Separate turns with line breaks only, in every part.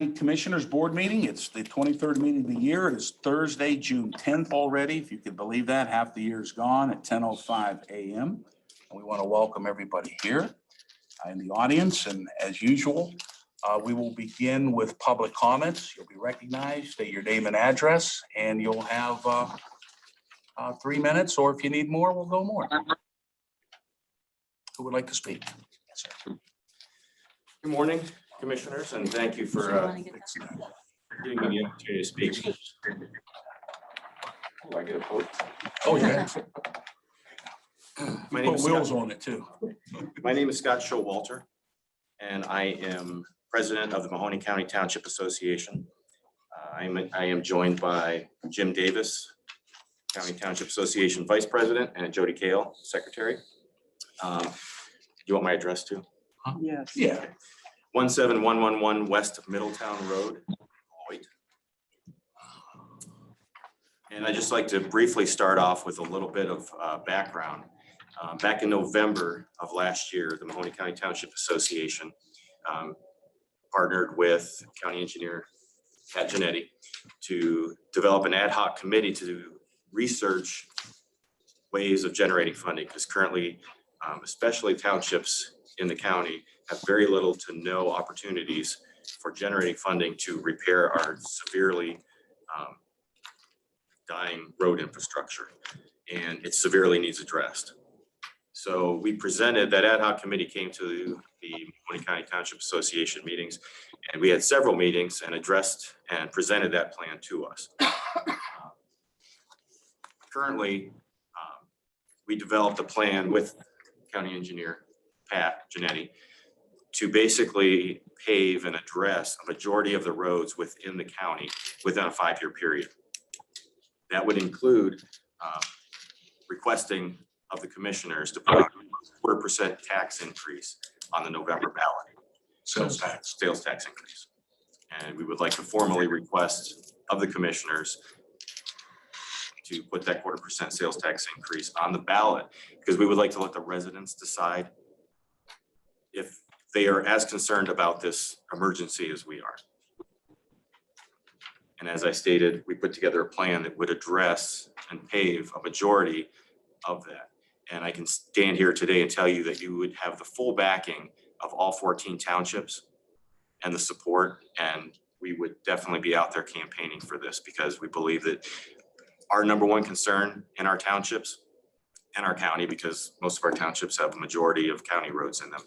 Commissioners Board meeting. It's the 23rd meeting of the year. It is Thursday, June 10th already. If you could believe that, half the year is gone at 10:05 a.m. And we want to welcome everybody here in the audience. And as usual, we will begin with public comments. You'll be recognized, state your name and address, and you'll have 3 minutes, or if you need more, we'll go more. Who would like to speak? Yes, sir.
Good morning, Commissioners, and thank you for giving me the opportunity to speak. Do I get a vote?
Oh, yeah.
My name
Put
is
wheels
Scott.
on it too.
My name is Scott Showalter, and I am president of the Mahoning County Township Association. I am joined by Jim Davis, County Township Association Vice President, and Jody Kale, Secretary. Do you want my address too?
Yes.
Yeah.
17111 West of Middletown Road, Lloyd. And I'd just like to briefly start off with a little bit of background. Back in November of last year, the Mahoning County Township Association partnered with County Engineer Pat Genetti to develop an ad hoc committee to research ways of generating funding, because currently, especially townships in the county, have very little to no opportunities for generating funding to repair our severely dying road infrastructure, and it severely needs addressed. So we presented, that ad hoc committee came to the Mahoning County Township Association meetings, and we had several meetings and addressed and presented that plan to us. Currently, we developed a plan with County Engineer Pat Genetti to basically pave and address a majority of the roads within the county within a 5-year period. That would include requesting of the commissioners to put a 4% tax increase on the November ballot. Sales tax increase. And we would like to formally request of the commissioners to put that 4% sales tax increase on the ballot, because we would like to let the residents decide if they are as concerned about this emergency as we are. And as I stated, we put together a plan that would address and pave a majority of that. And I can stand here today and tell you that you would have the full backing of all 14 townships and the support, and we would definitely be out there campaigning for this, because we believe that our number one concern in our townships and our county, because most of our townships have a majority of county roads in them,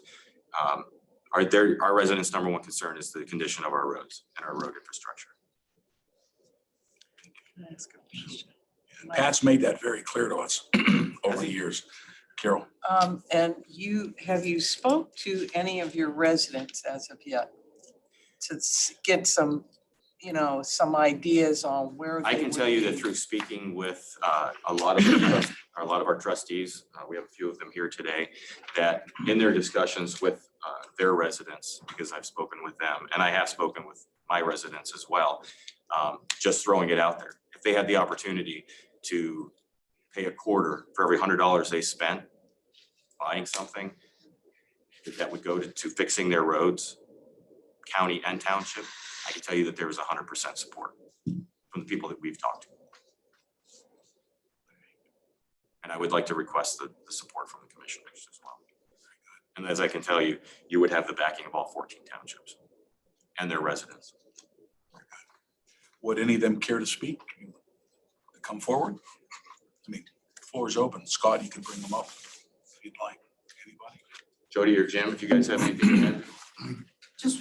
our residents' number one concern is the condition of our roads and our road infrastructure.
Pat's made that very clear to us over the years. Carol.
And have you spoke to any of your residents as of yet to get some, some ideas on where
I can tell you that through speaking with a lot of our trustees, we have a few of them here today, that in their discussions with their residents, because I've spoken with them and I have spoken with my residents as well, just throwing it out there. If they had the opportunity to pay a quarter for every $100 they spent buying something, that would go to fixing their roads, county and township, I can tell you that there was 100% support from the people that we've talked to. And I would like to request the support from the commissioners as well. And as I can tell you, you would have the backing of all 14 townships and their residents.
Would any of them care to speak? Come forward? I mean, the floor is open. Scott, you can bring them up if you'd like. Anybody?
Jody or Jim, if you guys have anything to add.
Just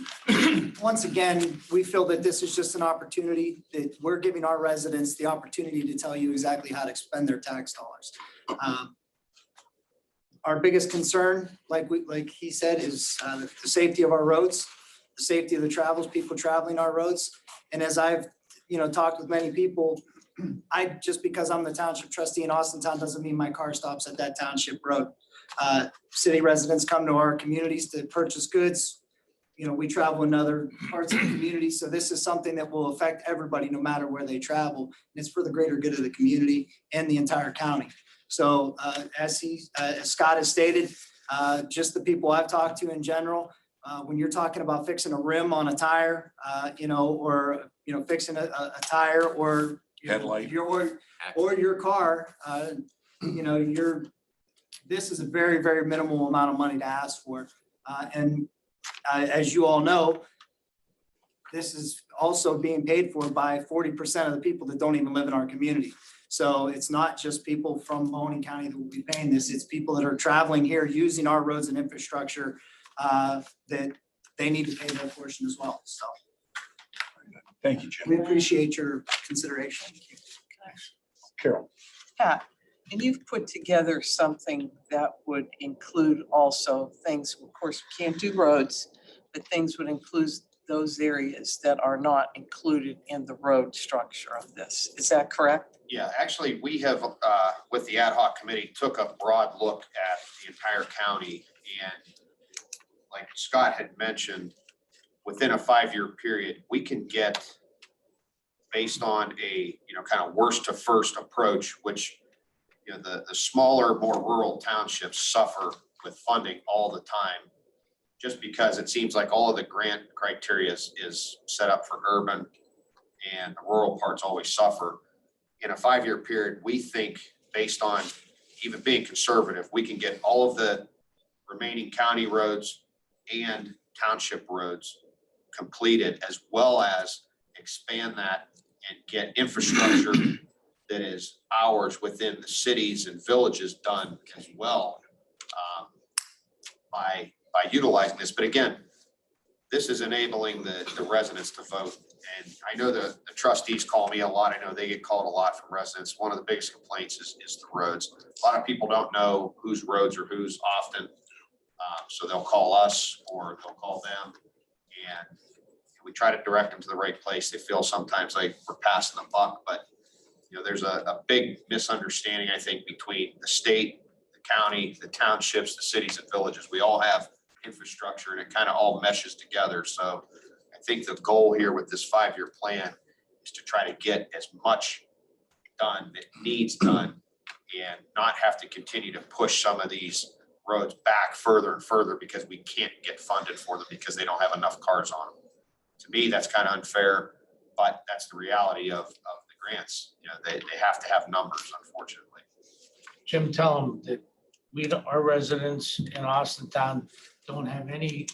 once again, we feel that this is just an opportunity that we're giving our residents the opportunity to tell you exactly how to spend their tax dollars. Our biggest concern, like he said, is the safety of our roads, the safety of the people traveling our roads. And as I've talked with many people, just because I'm the township trustee in Austintown doesn't mean my car stops at that township road. City residents come to our communities to purchase goods. We travel in other parts of the community. So this is something that will affect everybody no matter where they travel. And it's for the greater good of the community and the entire county. So as Scott has stated, just the people I've talked to in general, When you're talking about fixing a rim on a tire, or, fixing a tire or
Headlight.
or your car, this is a very, very minimal amount of money to ask for. And as you all know, this is also being paid for by 40% of the people that don't even live in our community. So it's not just people from Mahoning County that will be paying this, it's people that are traveling here, using our roads and infrastructure, that they need to pay their portion as well. So
Thank you, Jim.
we appreciate your consideration.
Carol.
Pat, and you've put together something that would include also things, of course, we can't do roads, but things would include those areas that are not included in the road structure of this. Is that correct?
Yeah, actually, we have, with the ad hoc committee, took a broad look at the entire county. And like Scott had mentioned, within a 5-year period, we can get, based on a, kind of worst to first approach, which, the smaller, more rural townships suffer with funding all the time, just because it seems like all of the grant criteria is set up for urban and the rural parts always suffer. In a 5-year period, we think, based on even being conservative, we can get all of the remaining county roads and township roads completed, as well as expand that and get infrastructure that is ours within the cities and villages done as well, by utilizing this. But again, this is enabling the residents to vote. And I know the trustees call me a lot. I know they get called a lot from residents. One of the biggest complaints is the roads. A lot of people don't know whose roads are whose often. So they'll call us or they'll call them, and we try to direct them to the right place. They feel sometimes like we're passing the buck, but there's a big misunderstanding, I think, between the state, the county, the townships, the cities and villages. We all have infrastructure and it kind of all meshes together. So I think the goal here with this 5-year plan is to try to get as much done that needs done and not have to continue to push some of these roads back further and further because we can't get funded for them because they don't have enough cars on them. To me, that's kind of unfair, but that's the reality of the grants. They have to have numbers, unfortunately.
Jim, tell them that our residents in Austintown don't have any,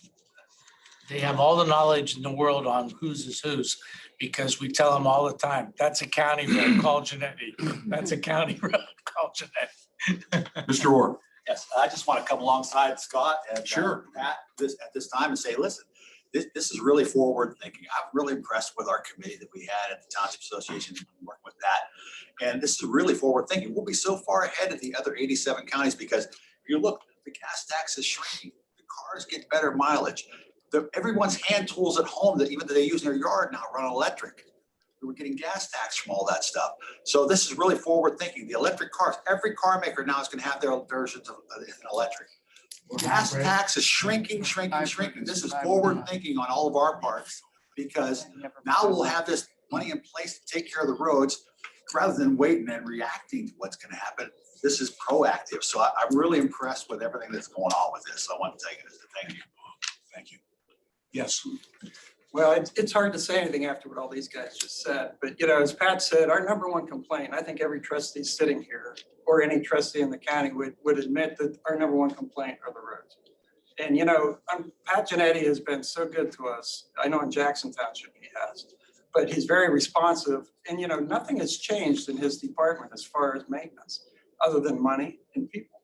they have all the knowledge in the world on whose is whose, because we tell them all the time, that's a county road, call Genetti. That's a county road, call Genetti.
Mr. Orr.
Yes, I just want to come alongside Scott and
Sure.
Pat at this time and say, listen, this is really forward thinking. I'm really impressed with our committee that we had at the Township Association, working with that. And this is really forward thinking. We'll be so far ahead of the other 87 counties because if you look, the gas tax is shrinking. The cars get better mileage. Everyone's hand tools at home that even that they use in their yard now run electric. We were getting gas tax from all that stuff. So this is really forward thinking. The electric cars, every car maker now is going to have their versions of an electric. Gas tax is shrinking. This is forward thinking on all of our parts because now we'll have this money in place to take care of the roads rather than waiting and reacting to what's going to happen. This is proactive. So I'm really impressed with everything that's going on with this. So I want to thank you.
Thank you. Yes.
Well, it's hard to say anything after what all these guys just said, but as Pat said, our number one complaint, I think every trustee sitting here or any trustee in the county would admit that our number one complaint are the roads. And Pat Genetti has been so good to us. I know in Jackson Township he has, but he's very responsive. And nothing has changed in his department as far as maintenance, other than money and people.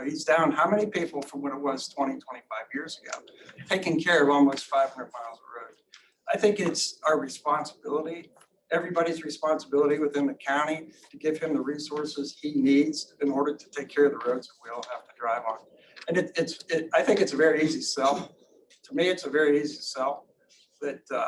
He's down how many people from what it was 20, 25 years ago, taking care of almost 500 miles of road. I think it's our responsibility, everybody's responsibility within the county to give him the resources he needs in order to take care of the roads that we all have to drive on. And I think it's a very easy sell. To me, it's a very easy sell that, a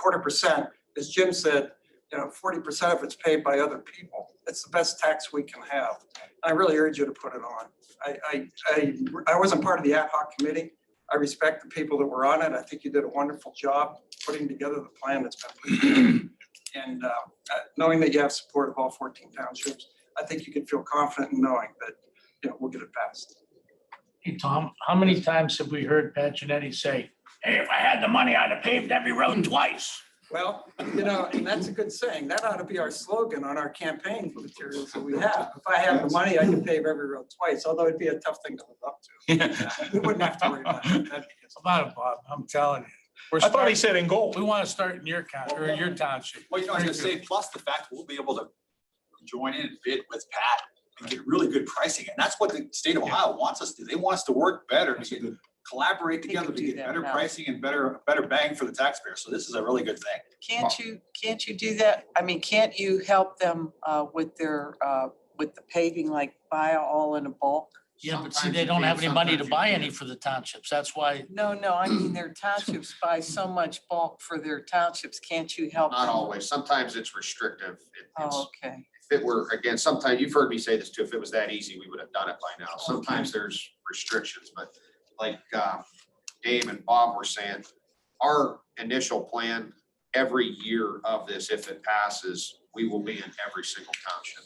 1/4%, as Jim said, 40% of it's paid by other people. It's the best tax we can have. I really urge you to put it on. I wasn't part of the ad hoc committee. I respect the people that were on it. I think you did a wonderful job putting together the plan that's been put together. And knowing that you have support of all 14 townships, I think you can feel confident in knowing that we'll get it passed.
Hey, Tom, how many times have we heard Pat Genetti say, hey, if I had the money, I'd have paved every road twice?
Well, you know, and that's a good saying. That ought to be our slogan on our campaign materials that we have. If I had the money, I could pave every road twice, although it'd be a tough thing to live up to. We wouldn't have to worry about it. That'd be good.
About it, Bob, I'm telling you. We're
I thought he
starting,
said in gold.
we want to start in your county or your township.
Well, you know, I was gonna say, plus the fact we'll be able to join in and bid with Pat and get really good pricing. And that's what the state of Ohio wants us to do. They want us to work better, to get, collaborate
They
together
could
to
do
get
that
better
now.
pricing and better bang for the taxpayer. So this is a really good thing.
Can't you do that? I mean, can't you help them with their, with the paving, like buy all in a bulk?
Yeah, but see,
Sometimes
they
you
don't
can,
have any money to
sometimes you
buy
can't.
any for the townships. That's why,
No, I mean, their townships buy so much bulk for their townships. Can't you help
Not
them?
always. Sometimes it's restrictive.
Oh, okay.
If it were, again, sometimes, you've heard me say this too, if it was that easy, we would have done it by now. Sometimes there's restrictions, but like Dave and Bob were saying, our initial plan, every year of this, if it passes, we will be in every single township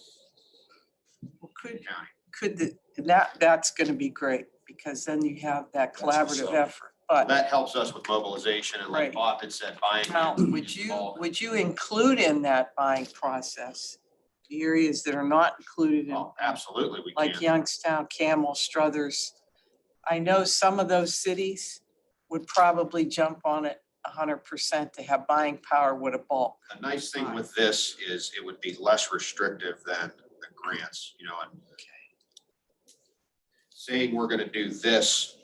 Well,
in the county.
that's gonna be great, because then you have that
That's what's
collaborative
up.
effort. But
That helps us with mobilization and like
Right.
Bob had said, buying.
now,
in
would you include in that buying process the areas that are not included in?
Oh, absolutely, we
Like
can.
Youngstown, Camel, Struthers. I know some of those cities would probably jump on it 100% to have buying power with a bulk.
The nice thing with this is it would be less restrictive than the grants, you know, and saying we're gonna do this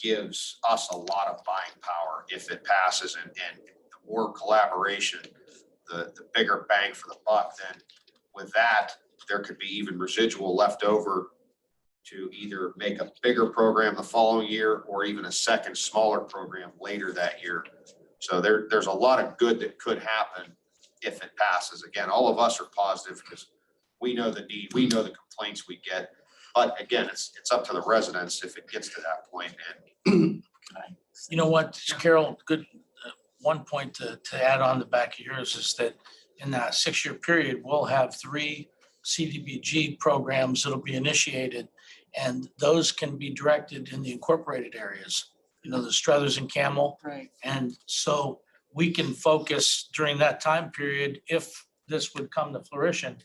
gives us a lot of buying power if it passes, and the more collaboration, the bigger bang for the buck. Then with that, there could be even residual left over to either make a bigger program the following year or even a second smaller program later that year. So there's a lot of good that could happen if it passes. Again, all of us are positive because we know the need, we know the complaints we get. But again, it's up to the residents if it gets to that point. And
you know what, Carol, good, one point to add on the back of yours is that in that 6-year period, we'll have 3 CDBG programs that'll be initiated. And those can be directed in the incorporated areas, you know, the Struthers and Camel.
Right.
And so we can focus during that time period, if this would come to fruition,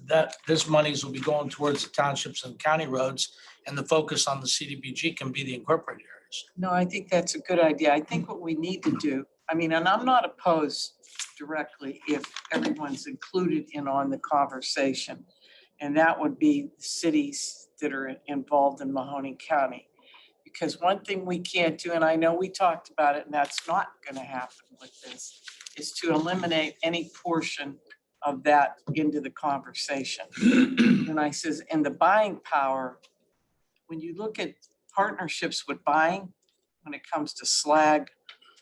that this monies will be going towards the townships and county roads, and the focus on the CDBG can be the incorporated areas.
No, I think that's a good idea. I think what we need to do, I mean, and I'm not opposed directly if everyone's included in on the conversation. And that would be the cities that are involved in Mahoning County. Because one thing we can't do, and I know we talked about it, and that's not gonna happen with this, is to eliminate any portion of that into the conversation. And I says, and the buying power, when you look at partnerships with buying, when it comes to slag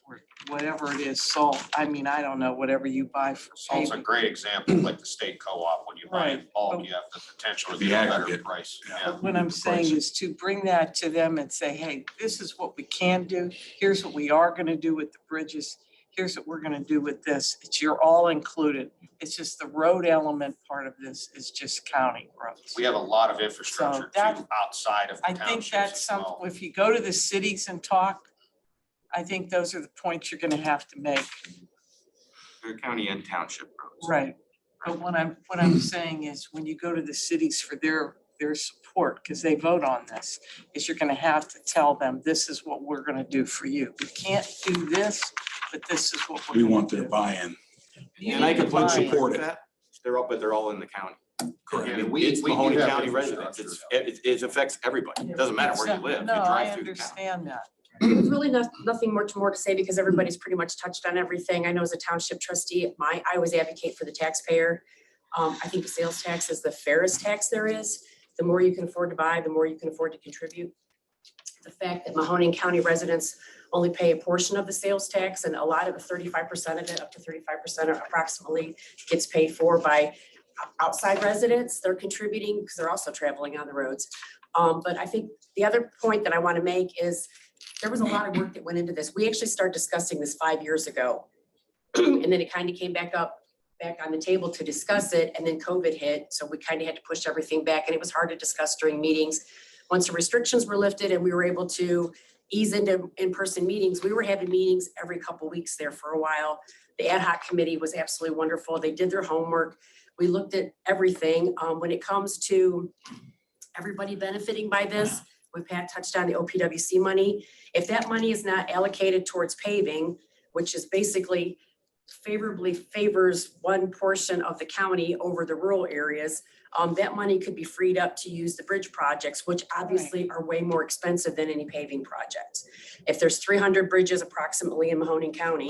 or whatever it is, salt, I mean, I don't know, whatever you buy for
salt's a
paving.
great example, like the state co-op, when you buy in
Right.
bulk, you have the potential to
The
get a better
aggregate.
price. Yeah.
But what I'm saying is to bring that to them and say, hey, this is what we can do. Here's what we are gonna do with the bridges. Here's what we're gonna do with this. You're all included. It's just the road element part of this is just county roads.
We have a lot of infrastructure
that-
too outside of the
I think
townships
that's
as
something,
well.
if you go to the cities and talk, I think those are the points you're gonna have to make.
They're county and township roads.
Right. But what I'm saying is when you go to the cities for their support, because they vote on this, is you're gonna have to tell them, this is what we're gonna do for you. We can't do this, but this is what we're
We
gonna
want their
do.
buy-in.
You
And I
need to
completely
buy in.
support it.
They're all in the county.
Correct.
I mean,
We-
it's
we do
Mahoning
have
County residents.
infrastructure.
It affects everybody. It doesn't matter where you live. You
No, I
drive through the county.
understand that.
There's really nothing much more to say because everybody's pretty much touched on everything. I know as a township trustee, I always advocate for the taxpayer. I think the sales tax is the fairest tax there is. The more you can afford to buy, the more you can afford to contribute. The fact that Mahoning County residents only pay a portion of the sales tax, and a lot of it, 35% of it, up to 35% approximately, gets paid for by outside residents. They're contributing because they're also traveling on the roads. But I think the other point that I want to make is there was a lot of work that went into this. We actually started discussing this 5 years ago. And then it kind of came back on the table to discuss it, and then COVID hit. So we kind of had to push everything back, and it was hard to discuss during meetings. once the restrictions were lifted and we were able to ease into in-person meetings, we were having meetings every couple weeks there for a while. The ad hoc committee was absolutely wonderful. They did their homework. We looked at everything. When it comes to everybody benefiting by this, when Pat touched on the OPWC money, if that money is not allocated towards paving, which is basically favorably favors one portion of the county over the rural areas, that money could be freed up to use the bridge projects, which obviously are way more expensive than any paving projects. If there's 300 bridges approximately in Mahoning County,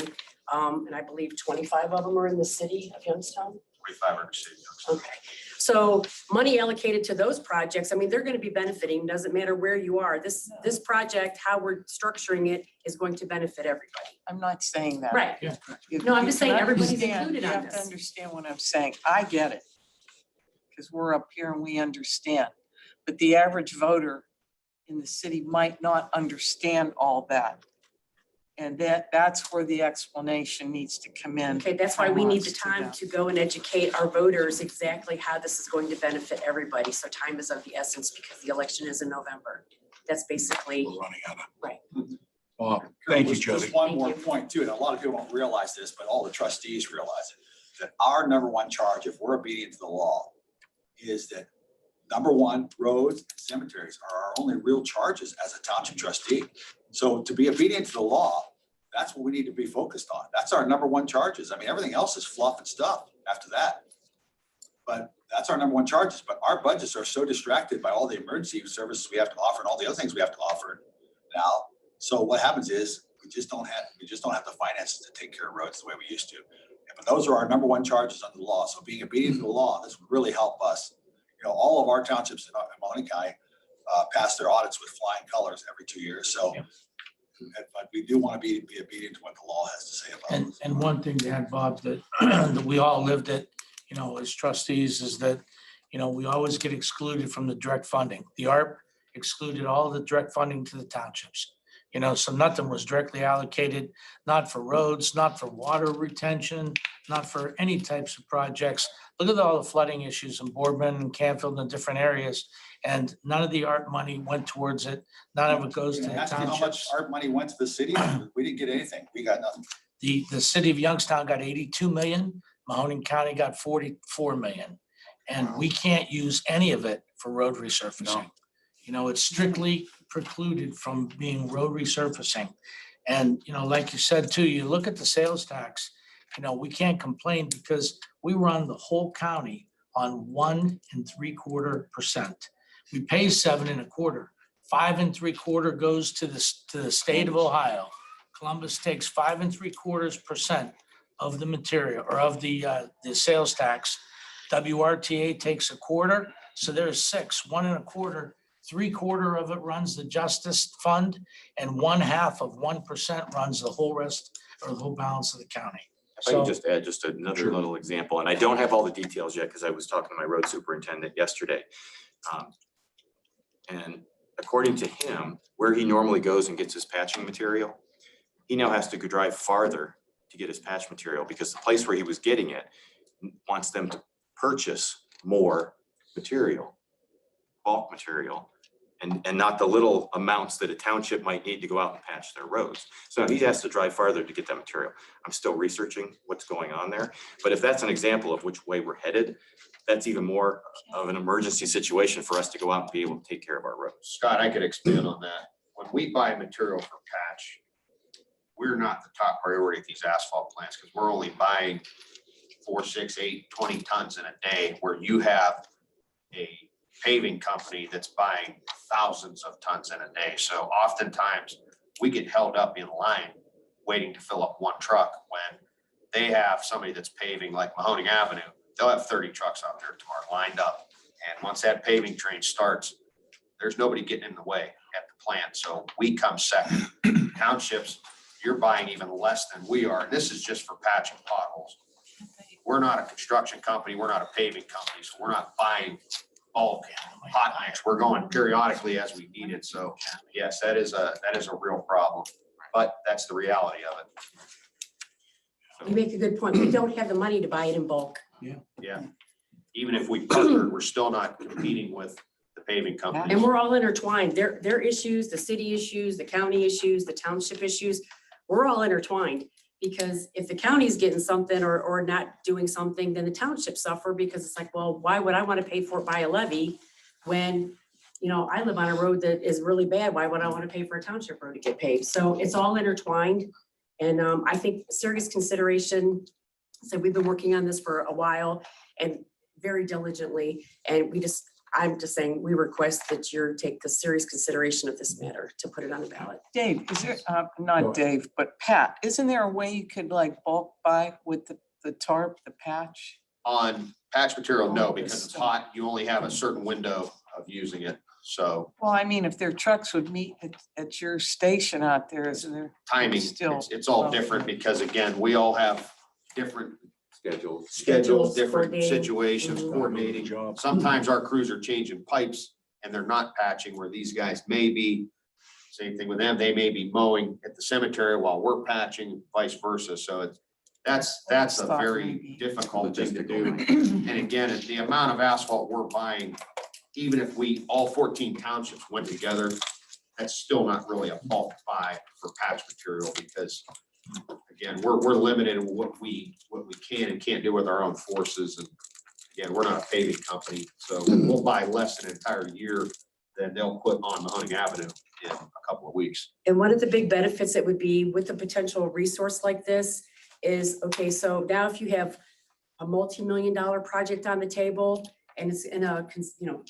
and I believe 25 of them are in the city of Youngstown.
25 or 60.
Okay, so money allocated to those projects, I mean, they're gonna be benefiting, doesn't matter where you are. This project, how we're structuring it is going to benefit everybody.
I'm not saying that.
Right,
You-
No, I'm
you
just
can
saying everybody's
understand-
included on
You have to
this.
understand what I'm saying. I get it. Because we're up here and we understand. But the average voter in the city might not understand all that. And that's where the explanation needs to come in.
okay, that's why we need the
from us
time
them.
to go and educate our voters exactly how this is going to benefit everybody. So time is of the essence because the election is in November. That's basically,
We're running out of.
Right.
Thank you,
Just
Jody.
one
Thank
more
you.
point too, and a lot of people don't realize this, but all the trustees realize it, that our number one charge, if we're obedient to the law, is that number one, roads and cemeteries are our only real charges as a township trustee. So to be obedient to the law, that's what we need to be focused on. That's our number one charges. I mean, everything else is fluff and stuff after that. But that's our number one charges. But our budgets are so distracted by all the emergency services we have to offer and all the other things we have to offer now. So what happens is we just don't have the finances to take care of roads the way we used to. But those are our number one charges under the law. So being obedient to the law, this would really help us. You know, all of our townships in Mahoning County pass their audits with flying colors every 2 years. So, but we do want to be obedient to what the law has to say about it.
And one thing to add, Bob, that, that we all lived it, you know, as trustees is that, you know, we always get excluded from the direct funding. The ARP excluded all the direct funding to the townships. You know, so nothing was directly allocated, not for roads, not for water retention, not for any types of projects. Look at all the flooding issues in Boardman and Canfield and different areas. And none of the ARP money went towards it. None of it goes to the
Ask me how much
townships.
our money went to the city. We didn't get anything. We got nothing.
The city of Youngstown got 82 million, Mahoning County got 44 million. And we can't use any of it for road resurfacing. You know, it's strictly precluded from being road resurfacing. And, you know, like you said too, you look at the sales tax, you know, we can't complain because we run the whole county on 1 3/4%. We pay 7 1/4. 5 3/4 goes to the state of Ohio. Columbus takes 5 3/4% of the material or of the sales tax. WRTA takes 1/4, so there's 6, 1 1/4. 3/4 of it runs the justice fund and 1/2% runs the whole rest or the whole balance of the county.
If I can just add just another
Sure.
little example, and I don't have all the details yet because I was talking to my road superintendent yesterday. And according to him, where he normally goes and gets his patching material, he now has to go drive farther to get his patch material because the place where he was getting it wants them to purchase more material, bulk material, and not the little amounts that a township might need to go out and patch their roads. So he has to drive farther to get that material. I'm still researching what's going on there. But if that's an example of which way we're headed, that's even more of an emergency situation for us to go out and be able to take care of our roads.
Scott, I could expand on that. When we buy material for patch, we're not the top priority at these asphalt plants because we're only buying 4, 6, 8, 20 tons in a day, where you have a paving company that's buying thousands of tons in a day. So oftentimes we get held up in line waiting to fill up one truck when they have somebody that's paving like Mahoning Avenue. They'll have 30 trucks out there tomorrow lined up. And once that paving train starts, there's nobody getting in the way at the plant. So we come second. Townships, you're buying even less than we are. And this is just for patching potholes. We're not a construction company. We're not a paving company. So we're not buying bulk hot mix. We're going periodically as we need it. So yes, that is a real problem, but that's the reality of it.
you make a good point. We don't have the money to buy it in bulk.
Yeah. Even if we partnered, we're still not competing with the paving company.
And we're all intertwined. Their issues, the city issues, the county issues, the township issues, we're all intertwined. Because if the county's getting something or not doing something, then the township suffer because it's like, well, why would I want to pay for it by a levy when, you know, I live on a road that is really bad. Why would I want to pay for a township road to get paved? So it's all intertwined. And I think serious consideration. So we've been working on this for a while and very diligently. And I'm just saying, we request that you take the serious consideration of this matter to put it on the ballot.
Dave, is there, not Dave, but Pat, isn't there a way you could like bulk buy with the tarp, the patch?
On patch material, no, because it's hot. You only have a certain window of using it. So
Well, I mean, if their trucks would meet at your station out there, isn't there?
timing,
Still,
it's all
well,
different because again, we all have different
Schedules.
schedules, different
coordinating.
situations,
Mhm.
coordinating.
Job.
Sometimes our crews are changing pipes and they're not patching where these guys may be. Same thing with them. They may be mowing at the cemetery while we're patching, vice versa. So that's a
Stop
very
maybe.
difficult thing to do. And again, the amount of asphalt we're buying, even if we, all 14 townships went together, that's still not really a bulk buy for patch material because again, we're limited in what we can and can't do with our own forces. And again, we're not a paving company, so we'll buy less an entire year than they'll put on Mahoning Avenue in a couple of weeks.
And one of the big benefits that would be with a potential resource like this is, okay, so now if you have a multi-million-dollar project on the table and it's in a,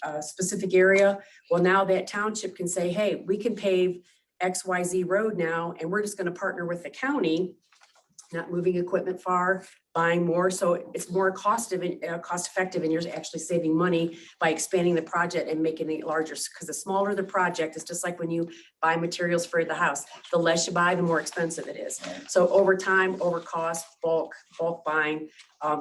a specific area, well, now that township can say, hey, we can pave XYZ road now, and we're just gonna partner with the county, not moving equipment far, buying more, so it's more cost effective, and you're actually saving money by expanding the project and making it larger, because the smaller the project, it's just like when you buy materials for the house, the less you buy, the more expensive it is. So over time, over cost, bulk buying,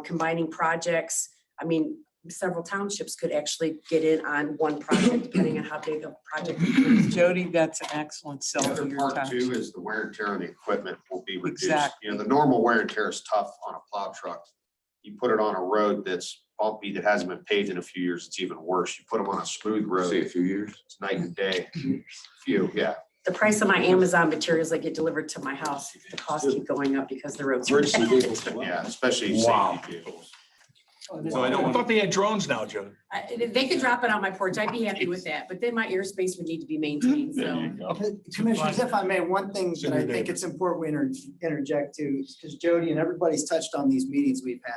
combining projects, I mean, several townships could actually get in on one project, depending on how big a project it is.
Jody, that's an excellent
The
sell for
other
your
part
time.
too is the wear and tear on the equipment will be reduced.
Exactly.
You know, the normal wear and tear is tough on a plow truck. You put it on a road that's bumpy, that hasn't been paved in a few years, it's even worse. You put them on a smooth road,
See a few years.
it's night and day. Few, yeah.
The price of my Amazon materials that get delivered to my house, the costs keep going up because the roads are.
Emergency vehicles as well.
Yeah, especially
Wow.
safety vehicles.
So I don't
I
want
thought they had drones now, Joe.
They could drop it on my porch. I'd be happy with that, but then my airspace would need to be maintained,
There you
so.
go.
Commissioners, if I may, one thing that I
Senior
think
David.
it's important we interject to, because Jody and everybody's touched on these meetings we've had.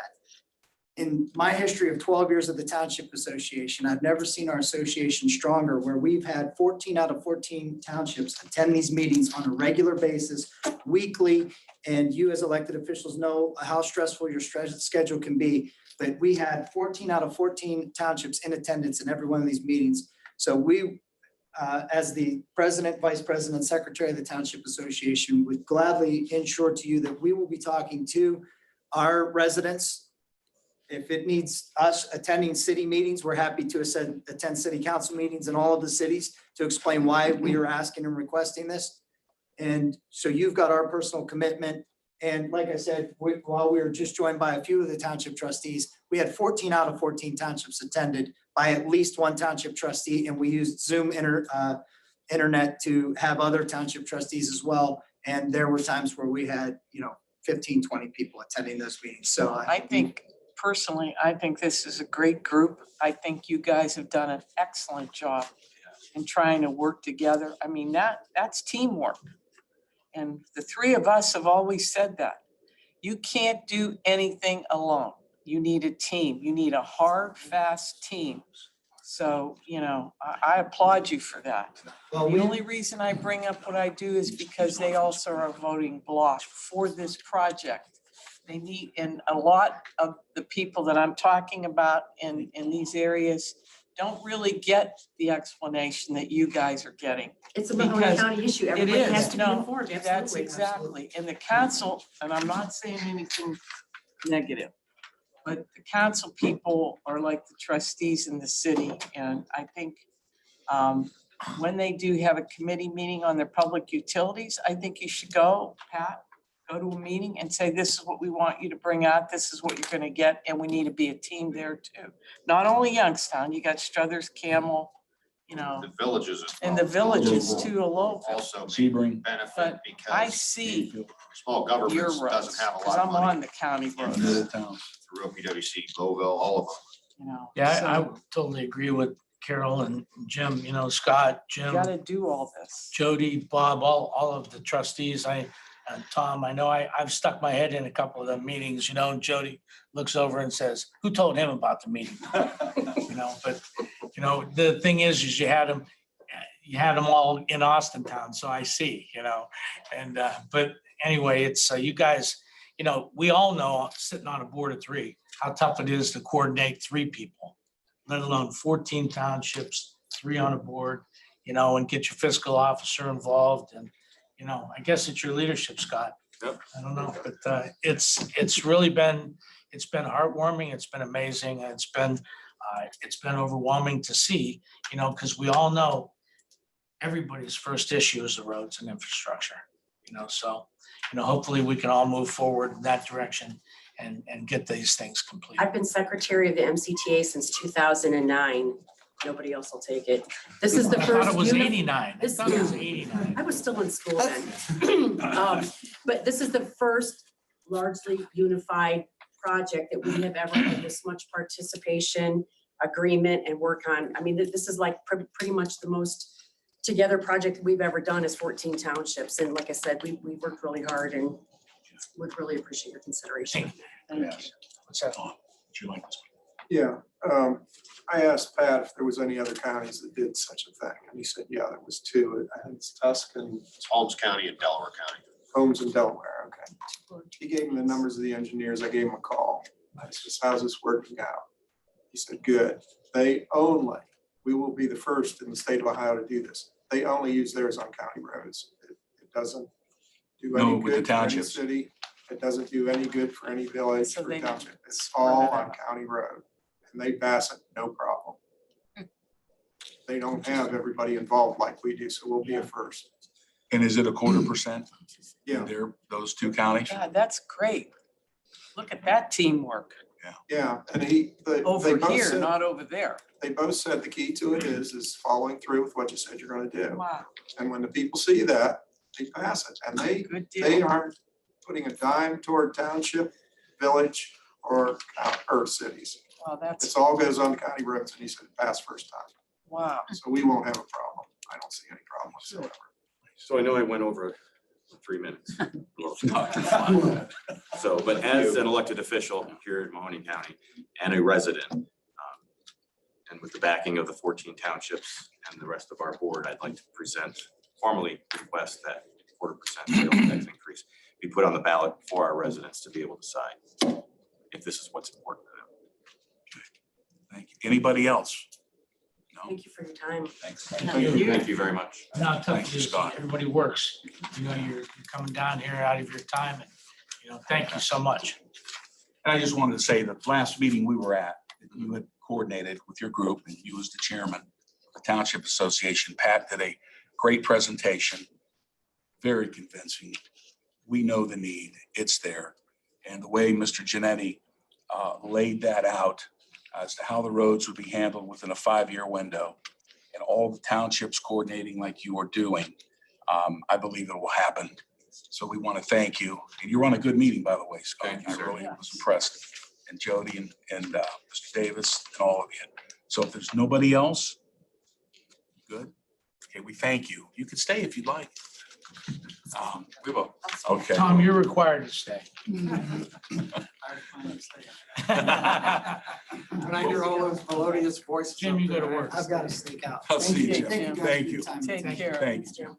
In my history of 12 years of the Township Association, I've never seen our association stronger, where we've had 14 out of 14 townships attend these meetings on a regular basis, weekly. And you as elected officials know how stressful your schedule can be. But we had 14 out of 14 townships in attendance in every one of these meetings. So we, as the president, vice president, secretary of the Township Association, would gladly ensure to you that we will be talking to our residents. If it needs us attending city meetings, we're happy to attend city council meetings in all of the cities to explain why we are asking and requesting this. And so you've got our personal commitment. And like I said, while we were just joined by a few of the township trustees, we had 14 out of 14 townships attended by at least one township trustee. And we used Zoom internet to have other township trustees as well. And there were times where we had, 15, 20 people attending those meetings. So
I think, personally, I think this is a great group. I think you guys have done an excellent job in trying to work together. I mean, that's teamwork. And the three of us have always said that. You can't do anything alone. You need a team. You need a hard, fast team. So, I applaud you for that.
well,
The
we
only reason I bring up what I do is because they also are a voting bloc for this project. They meet, and a lot of the people that I'm talking about in these areas don't really get the explanation that you guys are getting.
It's a Mahoning
Because
County issue.
It
Everybody has
is,
to be
no,
informed,
that's
absolutely.
exactly. And the council, and I'm not saying anything negative, but the council people are like the trustees in the city. And I think when they do have a committee meeting on their public utilities, I think you should go, Pat, go to a meeting and say, this is what we want you to bring out. This is what you're going to get. And we need to be a team there too. Not only Youngstown, you got Struthers, Camel, you know,
The villages as well.
and the villages
Overall.
too alone.
Also
Sebring.
benefit
But I
because
see
small
your
governments
roads,
doesn't have a
because
lot of
I'm
money
on the county roads,
Middle towns.
through OPWC, Lowville, all of them.
you know.
Yeah, I
so
totally agree with Carol and Jim, you know, Scott,
you
Jim,
gotta do all this.
Jody, Bob, all of the trustees. And Tom, I know I've stuck my head in a couple of the meetings, you know, and Jody looks over and says, who told him about the meeting? You know, but, you know, the thing is you had them all in Austin town, so I see, you know, and, but anyway, it's, you guys, you know, we all know, sitting on a board of 3, how tough it is to coordinate 3 people, let alone 14 townships, 3 on a board, you know, and get your fiscal officer involved, and, you know, I guess it's your leadership, Scott.
Yep.
I don't know, but, it's really been, it's been heartwarming, it's been amazing, and it's been overwhelming to see, you know, because we all know everybody's first issue is the roads and infrastructure, you know, so, you know, hopefully we can all move forward in that direction and get these things completed.
I've been secretary of the MCTA since 2009. Nobody else will take it. This is the
I
first.
thought it was
uni-
89. I
this-
thought it was 89.
I was still in school then. But this is the first largely unified project that we have ever had this much participation, agreement, and work on. I mean, this is like pretty much the most together project we've ever done is 14 townships. And like I said, we worked really hard and would really appreciate your consideration.
Thank you.
What's that? Would you like to speak?
Yeah, I asked Pat if there was any other counties that did such a thing, and he said, yeah, there was 2. I think it's Tuscan,
It's Holmes County and Delaware County.
Holmes and Delaware, okay. He gave me the numbers of the engineers, I gave him a call. I said, how's this working out? He said, good. We will be the first in the state of Ohio to do this. They only use theirs on county roads. It doesn't do
No,
any
with the
good for any
townships.
city. It doesn't do any good for any village
So
or
they
township. It's
spread
all
it
on
out.
county road. And they pass it, no problem. They don't have everybody involved like we do, so we'll be a first.
And is it 0.25%?
Yeah.
There, those 2 counties?
God, that's great. Look at that teamwork
Yeah, and they
over
both
here,
said,
not over there.
they both said the key to it is following through with what you said you're gonna do.
Wow,
And when the people see that, they pass it, and
good
they
deal.
aren't putting a dime toward township, village, or cities.
Wow,
It's
that's,
all goes on county roads, and he said it passed first time.
wow.
So we won't have a problem. I don't see any problem whatsoever.
So I know I went over 3 minutes.
Not too far.
So, but as an elected official here in Mahoning County and a resident, and with the backing of the 14 townships and the rest of our board, I'd like to formally request that 0.25% sales tax increase be put on the ballot for our residents to be able to decide if this is what's important to them.
Thank you. Anybody else? No?
Thank you for your time.
Thanks.
Thank you very much.
Now, tough
Thank you,
is
Scott.
everybody works. You know, you're coming down here out of your time and, you know, thank you so much.
And I just wanted to say that last meeting we were at, you had coordinated with your group and you as the chairman of the Township Association. Pat did a great presentation, very convincing. We know the need, it's there. And the way Mr. Genetti laid that out as to how the roads would be handled within a 5-year window and all the townships coordinating like you are doing, I believe it will happen. So we want to thank you. And you run a good meeting, by the way, Scott.
Thank you,
I
sir.
really was impressed. And Jody and Mr. Davis and all of you. So if there's nobody else, good. Okay, we thank you. You can stay if you'd like.
We will.
Okay.
Tom, you're required to stay.
When I hear all those melodious voices.
Jim,
up
you
there,
gotta
I-
work.
I've got to sneak out.
I'll see you,
Thank
Jim.
you.
Thank you.
Take care.
Thank you.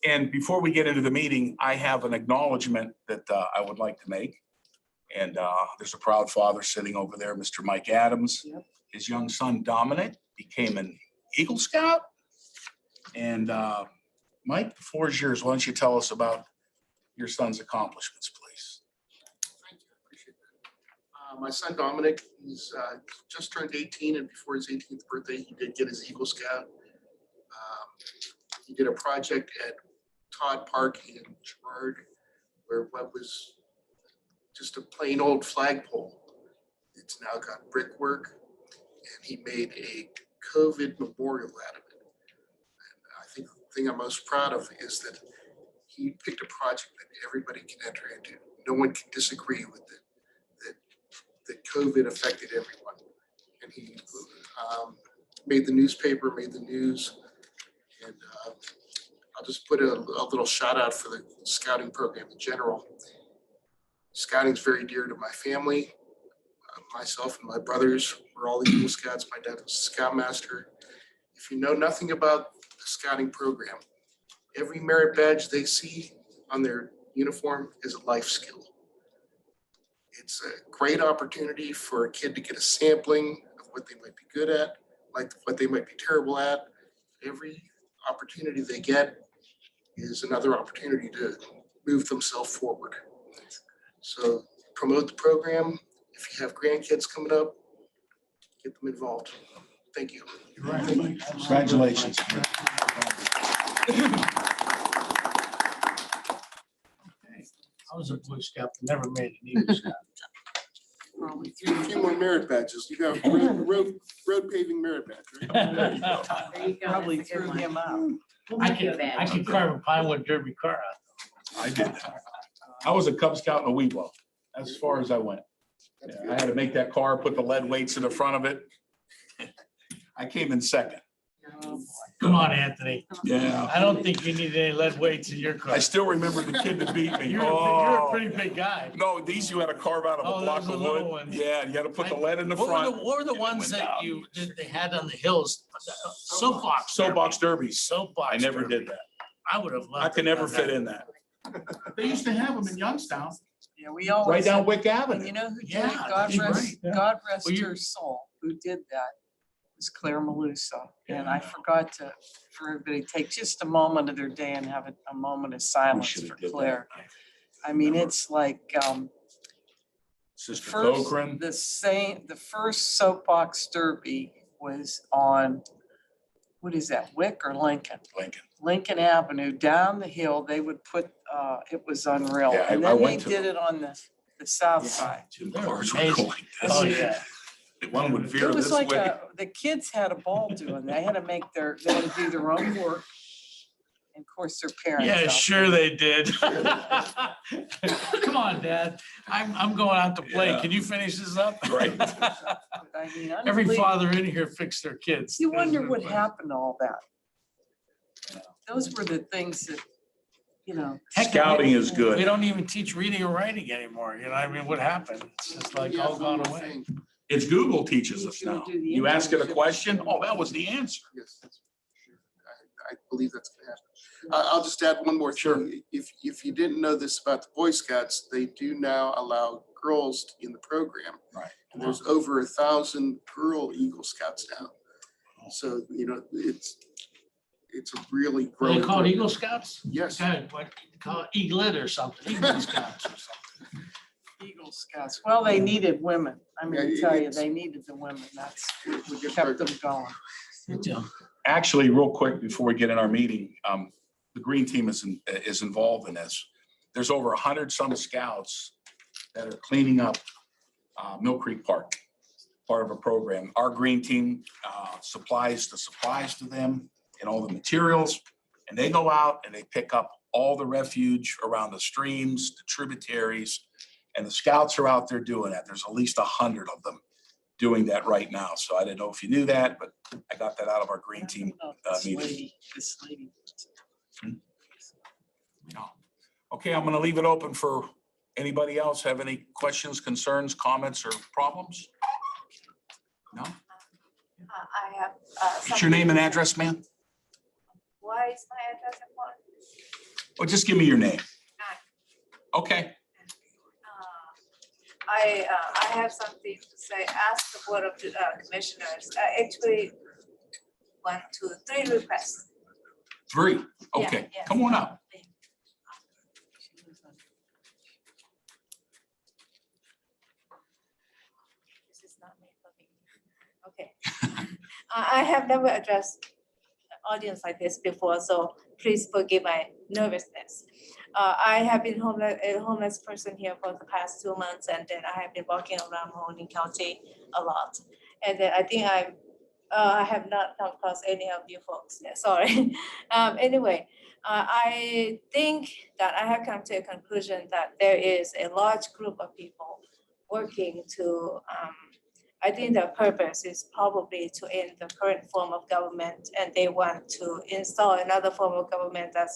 And before we get into the meeting, I have an acknowledgement that I would like to make. And there's a proud father sitting over there, Mr. Mike Adams.
Yep.
His young son Dominic became an Eagle Scout. And Mike, the floor is yours. Why don't you tell us about your son's accomplishments, please?
Thank you, I appreciate that. My son Dominic, he's just turned 18, and before his 18th birthday, he did get his Eagle Scout. He did a project at Todd Park in Gerard, where what was just a plain old flagpole. It's now got brickwork, and he made a COVID memorial out of it. And I think the thing I'm most proud of is that he picked a project that everybody can enter into. No one can disagree with it, that COVID affected everyone. And he made the newspaper, made the news. And I'll just put a little shout out for the scouting program in general. Scouting is very dear to my family. Myself and my brothers were all Eagle Scouts. My dad was a scoutmaster. If you know nothing about the scouting program, every merit badge they see on their uniform is a life skill. It's a great opportunity for a kid to get a sampling of what they might be good at, like what they might be terrible at. Every opportunity they get is another opportunity to move themselves forward. So promote the program. If you have grandkids coming up, get them involved. Thank you.
Congratulations.
I was a Boy Scout, but never made an Eagle Scout.
Probably
A few more merit badges. You got road paving merit badge, right?
There you go.
probably
That's a good
threw
one.
him out.
We'll
I
make you a
could
badge.
carve a Pinewood Derby car out.
I did that. I was a Cub Scout and a Weebo. That's as far as I went. Yeah, I had to make that car, put the lead weights in the front of it. I came in second.
Oh, boy.
Come on, Anthony.
Yeah.
I don't think you need any lead weights in your car.
I still remember the kid that beat me.
You're a
Oh.
pretty big guy.
No, these you had to carve out of
Oh,
a
that
block
was a
of
little
wood.
one.
Yeah, you had to put the lead in the
What
front.
were the
and it
ones
went
that
down.
they had on the hills? Soapbox.
Soapbox derbies.
Soapbox.
I never
derby.
did that.
I would have loved.
I could
to have
never
done
fit
that.
in that. They used to have them in Youngstown,
Yeah, we always.
right down Wick
And
Avenue.
you know who did
Yeah,
it?
that'd be great,
yeah.
God rest
Well, you-
her soul, who did that was Claire Malusa. And I forgot for everybody, take just a moment of their day and have a moment of silence
should
for
have did that.
Claire. I mean, it's like,
Sister
first,
Cochran.
the first soapbox derby was on, what is that, Wick or Lincoln?
Lincoln.
Lincoln Avenue, down the hill, they would put, it was unreal.
Yeah,
And
I
then they
went to
did
them.
it on the south side.
Two
They're
cars were
amazing.
going like this.
Oh, yeah.
One would veer
It was
this
like
way.
the kids had a ball doing, they had to they had to do their own work. And of course, their parents.
Yeah,
out
sure
there.
they did. Come on, Dad. I'm going out to play.
Yeah.
Can you finish this up?
Right.
But I mean,
Every
unbelievable.
father in here fixed their kids.
You wonder what happened to all that. Those were the things that, you know.
Heck,
Scouting is
We
good.
don't even teach reading or writing anymore. You know, I mean, what happened? It's just like
Yeah,
all
one
gone
more
away.
thing.
It's Google teaches us
You don't
now.
do the
You ask it a
internship.
question, oh, that was the answer.
Yes, I believe that's gonna happen. I'll just add one more
Sure.
thing. If you didn't know this about the Boy Scouts, they do now allow girls in the program.
Right.
And there's over 1,000 girl Eagle Scouts now. So, you know, it's a really
Are they
growing.
called
program.
Eagle Scouts?
Yes.
Okay, what, call it Eaglet or something, Eagle Scouts or something.
Eagle Scouts. Well, they needed women. I mean,
Yeah,
I tell you,
it's-
they needed the women. That's what
We'll get
kept them
progress.
going.
Good deal.
Actually, real quick, before we get in our meeting, the green team is involved in this. There's over 100 some scouts that are cleaning up Mill Creek Park, part of a program. Our green team supplies the supplies to them and all the materials. And they go out and they pick up all the refuge around the streams, the tributaries, and the scouts are out there doing that. There's at least 100 of them doing that right now. So I didn't know if you knew that, but I got that out of our green team
This
meeting.
lady.
No. Okay, I'm gonna leave it open for anybody else. Have any questions, concerns, comments, or problems? No?
I have.
What's your name and address, ma'am?
Why is my address important?
Well, just give me your name. Okay,
I have something to say. Ask the Board of Commissioners. Actually, 1, 2, 3 requests.
3.
Yeah,
Okay,
yes.
come on up.
This is not me talking. Okay. I have never addressed an audience like this before, so please forgive my nervousness. I have been a homeless person here for the past 2 months, and then I have been walking around Mahoning County a lot. And then I think I'm I have not come across any of you folks, yeah, sorry. Anyway, I think that I have come to a conclusion that there is a large group of people working to, I think their purpose is probably to end the current form of government, and they want to install another form of government that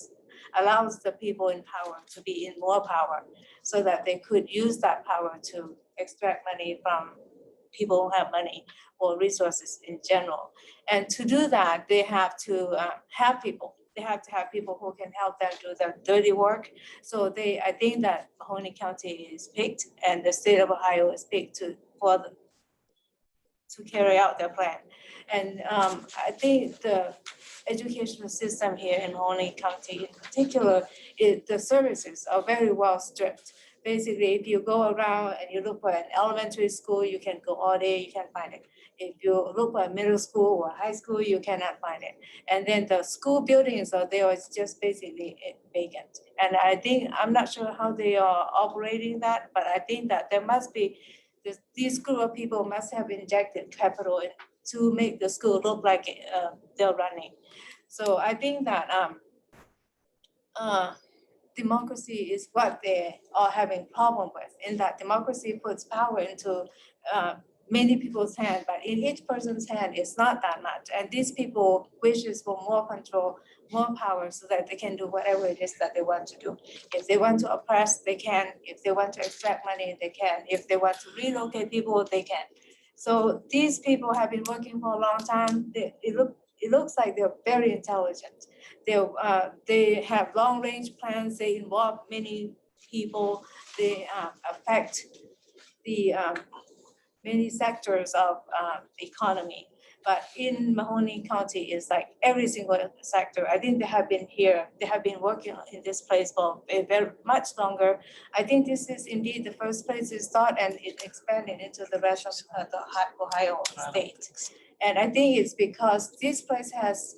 allows the people in power to be in more power, so that they could use that power to extract money from people who have money or resources in general. And to do that, they have to have people. They have to have people who can help them do the dirty work. So I think that Mahoning County is picked and the state of Ohio is picked to carry out their plan. And I think the educational system here in Mahoning County in particular, the services are very well stripped. Basically, if you go around and you look for an elementary school, you can go all day, you can find it. If you look for a middle school or high school, you cannot find it. And then the school buildings are there, it's just basically vacant. And I think, I'm not sure how they are operating that, but I think that there must be, these group of people must have injected capital to make the school look like they're running. So I think that democracy is what they are having problem with, in that democracy puts power into many people's hand, but in each person's hand, it's not that much. And these people wishes for more control, more power, so that they can do whatever it is that they want to do. If they want to oppress, they can. If they want to extract money, they can. If they want to relocate people, they can. So these people have been working for a long time. It looks like they're very intelligent. They have long-range plans. They involve many people. They affect the many sectors of the economy. But in Mahoning County, it's like every single sector. I think they have been here. They have been working in this place for very much longer. I think this is indeed the first place to start, and it expanded into the rest of the Ohio state. And I think it's because this place has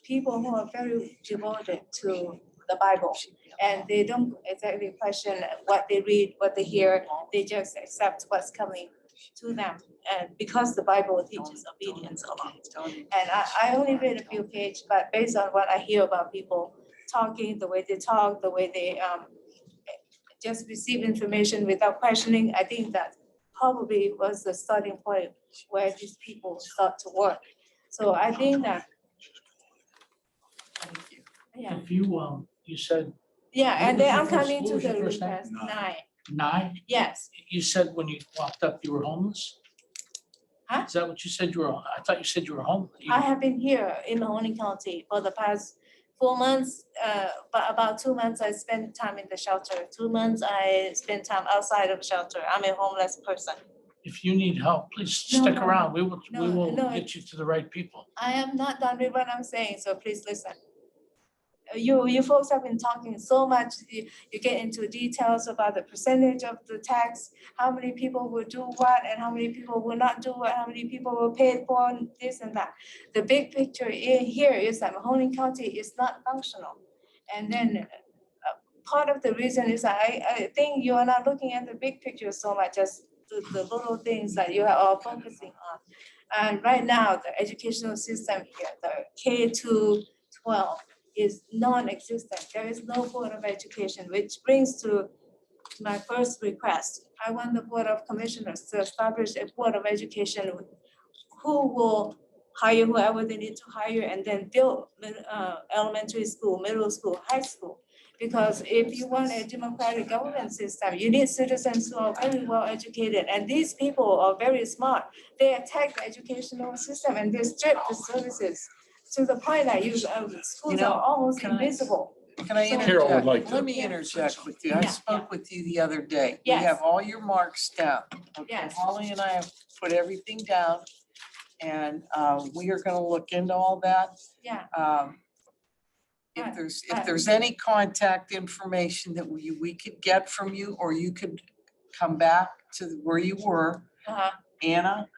people who are very devoted to the Bible, and they don't exactly question what they read, what they hear. They just accept what's coming to them, and because the Bible teaches obedience a lot. And I only read a few pages, but based on what I hear about people talking, the way they talk, the way they just receive information without questioning, I think that probably was the starting point where these people start to work. So I think that, yeah,
If you, you said
yeah,
What
and then I'm
was your first-
coming
what
to
was your
the
first name?
request, 9,
9,
yes.
you said when you walked up, you were homeless?
Huh?
Is that what you said you were, I thought you said you were homeless.
I have been here in Mahoning County for the past 4 months, but about 2 months I spent time in the shelter. 2 months I spent time outside of shelter. I'm a homeless person.
If you need help, please
No,
stick
no,
around. We will
no,
get you to the right people.
I am not done with what I'm saying, so please listen. You folks have been talking so much, you get into details about the percentage of the tax, how many people will do what, and how many people will not do what, how many people will pay for this and that. The big picture here is that Mahoning County is not functional. And then part of the reason is that I think you are not looking at the big picture so much as the little things that you are all focusing on. And right now, the educational system here, the K-12 is non-existent. There is no Board of Education, which brings to my first request. I want the Board of Commissioners to establish a Board of Education who will hire whoever they need to hire and then build elementary school, middle school, high school. Because if you want a democratic government system, you need citizens who are very well educated, and these people are very smart. They attack the educational system and they strip the services to the point that schools
know,
are almost
can I-
invisible.
Can I
So-
Carol would
interject?
like to-
Let me interject with you. I
Yeah,
spoke with you the other day. We
Yes.
have all your marks down. Okay,
Yes.
Holly and I have put everything down. And we are gonna look into all that.
Yeah.
If
Right,
there's,
right.
if there's any contact information that we could get from you, or you could come back to where you were, Anna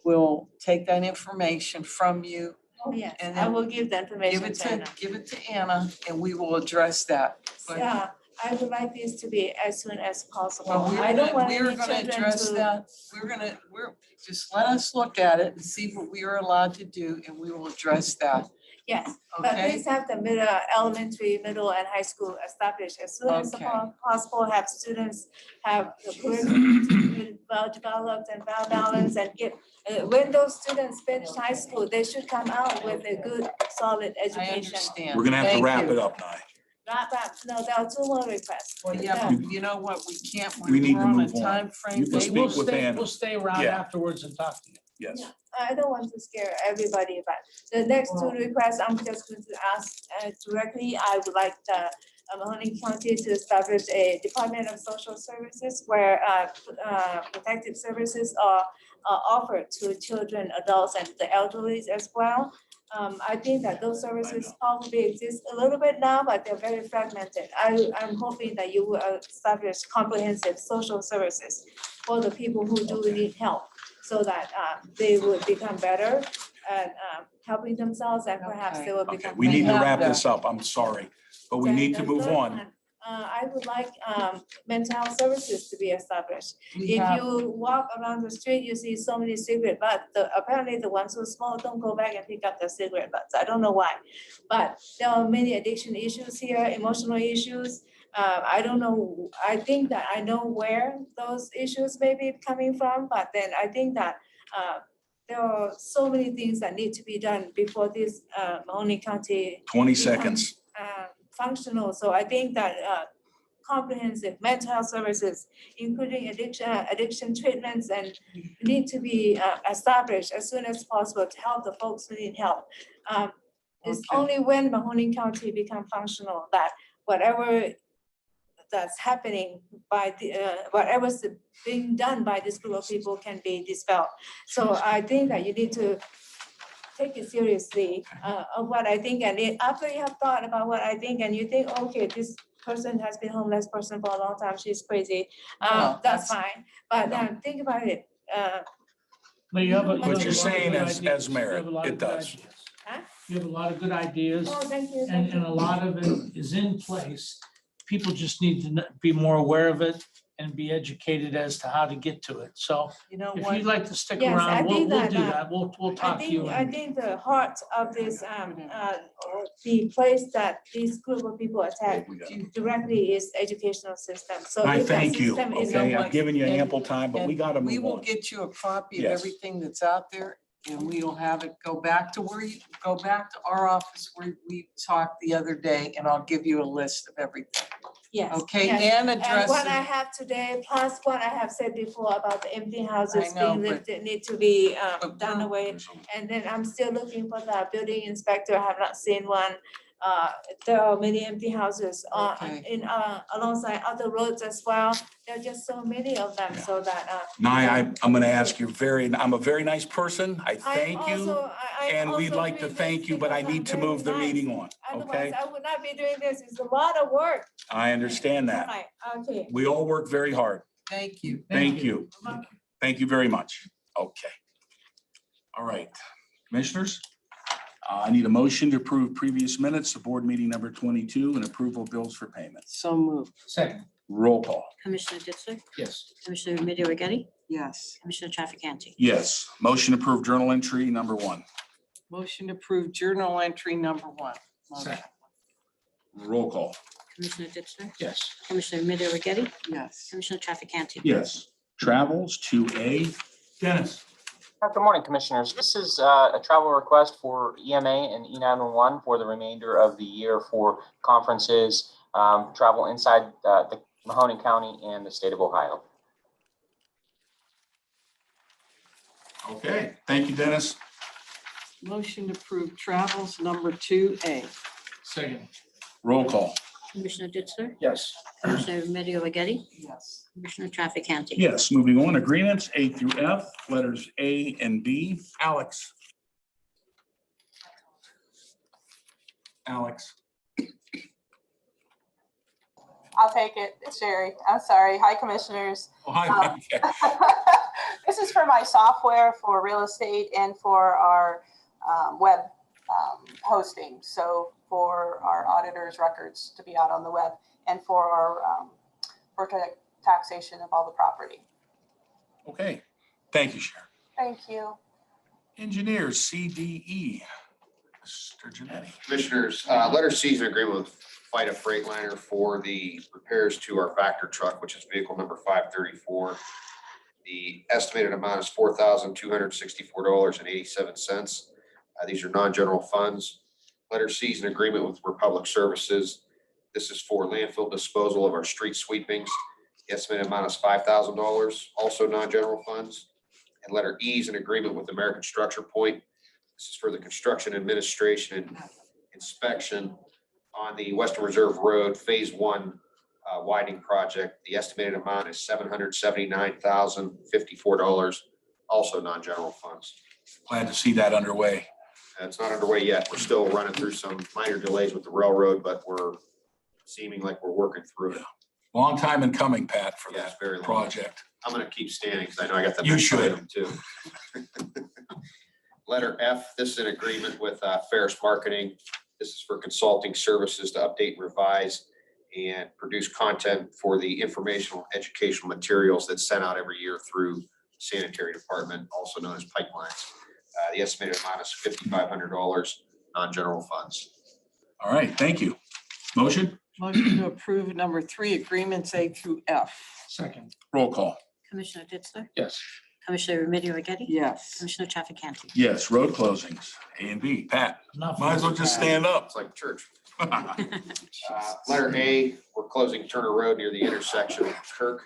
will take that information from you.
Oh, yes,
And
I
then
will give the
Give
information
it
to Anna.
give it to Anna and we will address that. But
Yeah, I would like this to be as soon as possible.
Well,
I don't want
we're
any
gonna
children
address
to.
that. We're, just let us look at it and see what we are allowed to do and we will address that,
Yes, but
okay?
please have the elementary, middle and high school established as soon as
Okay.
possible, have students have the curriculum to be well developed and well balanced and get, when those students finish high school, they should come out with a good, solid
I
education.
understand.
We're gonna have to
Thank
wrap
you.
it up now.
No, there are two more requests.
Well, yeah, but you know what, we can't,
We need
we're
to
on a
move on.
time frame.
You can
We'll
speak
baby.
with Anna.
we'll stay around
Yeah.
afterwards and talk to you.
Yes.
I don't want to scare everybody, but the next two requests, I'm just going to ask directly. I would like the Mahoning County to establish a Department of Social Services where protective services are offered to children, adults, and the elderly as well. I think that those services probably exist a little bit now, but they're very fragmented. I'm hoping that you will establish comprehensive social services for the people who do need help, so that they would become better at helping themselves and perhaps they will
Okay,
become.
we need to
have
wrap
that.
this up. I'm sorry, but we
Then
need to
the
move
third
on.
one, I would like mental health services to be established.
We
If
have,
you walk around the street, you see so many cigarette butts. Apparently the ones who smoke don't go back and pick up the cigarette butts. I don't know why. But there are many addiction issues here, emotional issues. I don't know, I think that I know where those issues may be coming from, but then I think that there are so many things that need to be done before this Mahoning County
20 seconds.
functional. So I think that comprehensive mental health services, including addiction treatments, and need to be established as soon as possible to help the folks who need help. It's
Okay.
only when Mahoning County become functional that whatever that's happening by the, whatever's being done by this group of people can be dispelled. So I think that you need to take it seriously, of what I think, and after you have thought about what I think, and you think, okay, this person has been homeless person for a long time, she's crazy,
No,
that's
that's-
fine, but think about it.
But you have a. you
What
have a
you're
lot of
saying
good
as
ideas. You
merit,
have a lot of
it
good
does.
ideas.
Huh?
You have a lot of good ideas
Oh, thank you,
and,
thank
and
you.
a lot of it is in place. People just need to be more aware of it and be educated as to how to get to it. So
you know
if
what?
you'd like to stick
Yes, I
around, we'll
think
do
that,
that. We'll talk to you.
I think the heart of this, the place that this group of people attack directly is educational system. So
I
if that
thank you,
system is
okay?
what?
I've given you
And-
ample time, but we
And
gotta
we
move
will
on.
get you a copy of
Yes.
everything that's out there, and we will have it go back to go back to our office where we talked the other day, and I'll give you a list of everything,
Yes.
okay?
yes.
And
And
address
what
it.
I have today, plus what I have said before about the empty houses
I know,
being
but-
lifted, need to be
but
done
we're-
away. And then I'm still looking for the building inspector, I have not seen one. There are many empty houses
Okay.
alongside other roads as well. There are just so many of them, so that
Nye, I'm gonna ask you I'm a very nice person. I
I'm
thank you.
also, I'm
And we'd
also
like to
doing this
thank you, but I
because I'm
need to
very
move the
nice.
meeting on,
Otherwise,
okay?
I would not be doing this. It's a lot of work.
I understand that.
Right, okay.
We all work very hard.
Thank you.
Thank you. Thank you very much. Okay. All right, commissioners, I need a motion to approve previous minutes of board meeting number 22 and approval of bills for payment.
So moved,
Second,
Roll call.
Commissioner Ditzler?
yes.
Commissioner Remedy Agati?
yes.
Commissioner Trafficante?
Yes, motion to approve journal entry number 1.
Motion to approve journal entry number 1. Motion.
Second,
Roll call.
Commissioner Ditzler?
yes.
Commissioner Remedy Agati?
Yes.
Commissioner Trafficante?
Yes. Travels 2A.
Dennis,
Good morning, Commissioners. This is a travel request for EMA and E911 for the remainder of the year for conferences, travel inside the Mahoning County and the state of Ohio.
Okay, thank you, Dennis.
Motion to approve travels number 2A.
Second,
Roll call.
Commissioner Ditzler?
yes.
Commissioner Remedy Agati?
Yes.
Commissioner Trafficante?
Yes, moving on, agreements A through F, letters A and B. Alex. Alex.
I'll take it. It's Sherry. I'm sorry. Hi, Commissioners.
Oh, hi. Okay.
This is for my software for real estate and for our web hosting. So for our auditors' records to be out on the web. and for our taxation of all the property.
Okay, thank you, Sharon.
Thank you.
Engineers, CDE, Mr. Genetti.
Commissioners, letter C is an agreement with FIDA Freightliner for the repairs to our Vector truck, which is vehicle number 534. The estimated amount is $4,264.87. These are non-general funds. Letter C is an agreement with Republic Services. This is for landfill disposal of our street sweepings. The estimated amount is $5,000, also non-general funds. And letter E is an agreement with American Structure Point. This is for the construction, administration, and inspection on the Western Reserve Road Phase 1 widening project. The estimated amount is $779,054, also non-general funds.
Glad to see that underway.
It's not underway yet. We're still running through some minor delays with the railroad, but we're seeming like we're working through it.
Long time in coming, Pat, for
Yeah,
that
it's very long.
project.
I'm gonna keep standing because I know I got the
You
next
should.
item too. Letter F, this is an agreement with Ferris Marketing. This is for consulting services to update, revise, and produce content for the informational educational materials that's sent out every year through sanitary department, also known as pipelines. The estimated amount is $5,500, non-general funds.
All right, thank you. Motion?
Motion to approve number 3, agreements A through F.
Second.
Roll call.
Commissioner Ditzler?
Yes.
Commissioner Remedy Agati?
Yes.
Commissioner Trafficante?
Yes, road closings, A and B. Pat,
Enough.
might as well just stand up.
It's like church. Letter A, we're closing Turner Road near the intersection of Kirk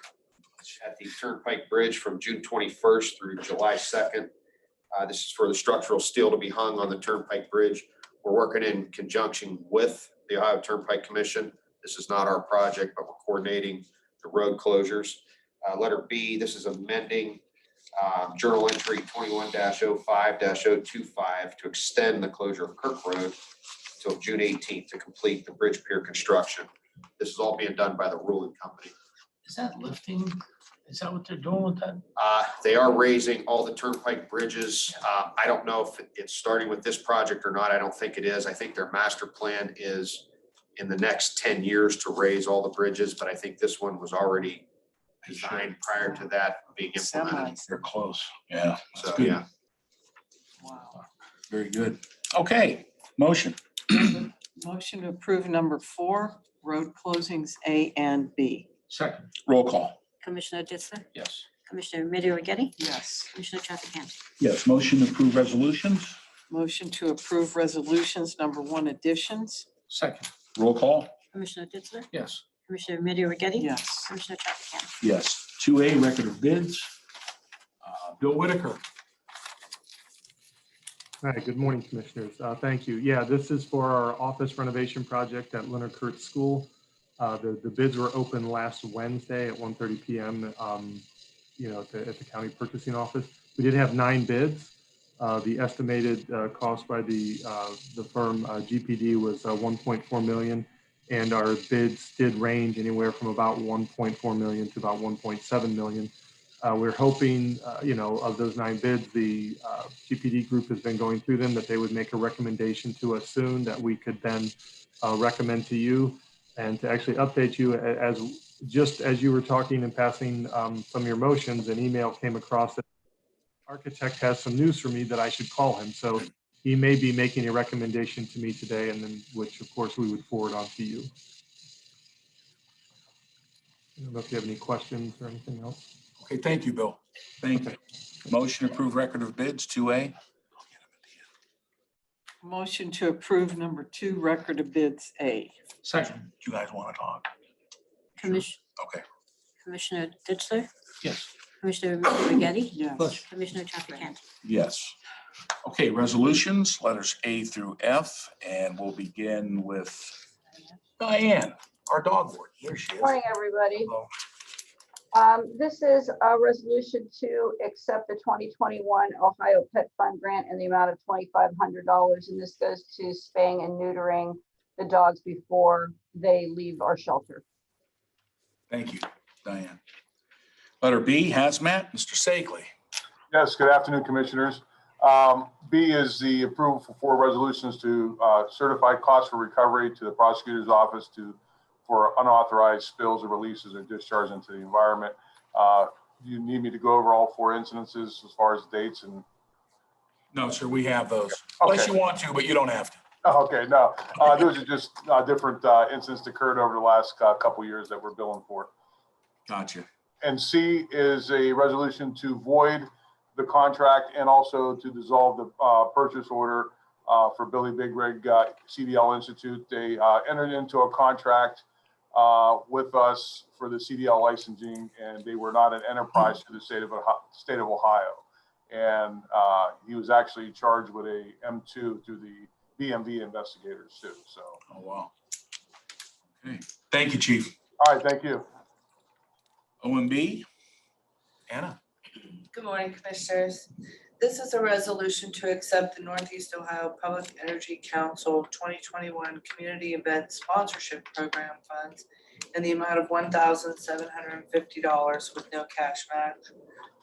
at the Turnpike Bridge from June 21st through July 2nd. This is for the structural steel to be hung on the Turnpike Bridge. We're working in conjunction with the Ohio Turnpike Commission. This is not our project, but we're coordinating the road closures. Letter B, this is amending journal entry 21-05-025 to extend the closure of Kirk Road until June 18th to complete the bridge pier construction. This is all being done by the ruling company.
Is that lifting? Is that what they're doing with that?
They are raising all the turnpike bridges. I don't know if it's starting with this project or not. I don't think it is. I think their master plan is in the next 10 years to raise all the bridges, but I think this one was already designed prior to that being implemented.
They're close. Yeah. that's
So,
good.
yeah.
Wow.
Very good. Okay, motion.
Motion to approve number 4, road closings A and B.
Second.
Roll call.
Commissioner Ditzler?
Yes.
Commissioner Remedy Agati?
Yes.
Commissioner Trafficante?
Yes, motion to approve resolutions.
Motion to approve resolutions number 1, additions.
Second.
Roll call.
Commissioner Ditzler?
Yes.
Commissioner Remedy Agati?
Yes.
Commissioner Trafficante?
Yes. 2A, record of bids. Bill Whitaker.
Hi, good morning, Commissioners. Thank you. Yeah, this is for our office renovation project at Leonard Kurtz School. The bids were open last Wednesday at 1:30 p.m. At the county purchasing office. We did have 9 bids. The estimated cost by the firm GPD was 1.4 million, and our bids did range anywhere from about 1.4 million to about 1.7 million. We're hoping, of those 9 bids, the GPD group has been going through them, that they would make a recommendation to us soon that we could then recommend to you. And to actually update you, as you were talking and passing some of your motions, an email came across that the architect has some news for me that I should call him. So he may be making a recommendation to me today, and then which of course we would forward on to you. I don't know if you have any questions or anything else.
Okay, thank you, Bill. Thank you. Motion to approve record of bids, 2A.
Motion to approve number 2, record of bids A.
Second.
You guys want to talk? Okay.
Commissioner Ditzler?
Yes.
Commissioner Remedy Agati?
Yes.
Commissioner Trafficante?
Yes. Okay, resolutions, letters A through F, and we'll begin with Diane, our dog warden. Here she is.
Morning, everybody.
Hello.
This is a resolution to accept the 2021 Ohio Pet Fund grant in the amount of $2,500. And this goes to spaying and neutering the dogs before they leave our shelter.
Thank you, Diane. Letter B, hazmat, Mr. Sagley.
Yes, good afternoon, Commissioners. B is the approval for 4 resolutions to certify costs for recovery to the prosecutor's office to for unauthorized spills or releases or discharge into the environment. Do you need me to go over all 4 incidences as far as dates and?
No, sir, we have those. Unless you want to, but you don't have to.
Okay, no, those are just different incidents that occurred over the last couple years that we're billing for.
Gotcha.
And C is a resolution to void the contract and also to dissolve the purchase order for Billy Big Rig CDL Institute. They entered into a contract with us for the CDL licensing, and they were not an enterprise to the state of Ohio. And he was actually charged with a M2 through the BMV investigators too, so.
Oh, wow. Okay, thank you, Chief.
All right, thank you.
OMB, Anna.
Good morning, Commissioners. This is a resolution to accept the Northeast Ohio Public Energy Council 2021 Community Event Sponsorship Program funds in the amount of $1,750 with no cash match,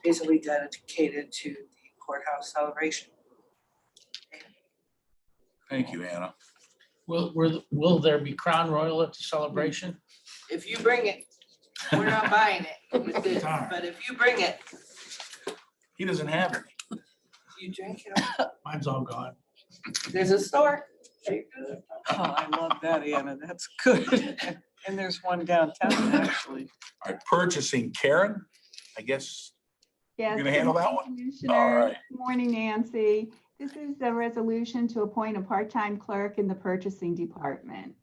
basically dedicated to the courthouse celebration.
Thank you, Anna.
Will there be Crown Royal at the celebration?
If you bring it, we're not buying it with this,
Darn.
but if you bring it,
He doesn't have any.
you drink it.
Mine's all gone.
There's a store.
Oh, I love that, Anna. That's good. And there's one downtown, actually.
All right, purchasing, Karen, I guess
Yes.
you're gonna handle that one?
Commissioner,
All right.
good morning, Nancy. This is a resolution to appoint a part-time clerk in the purchasing department.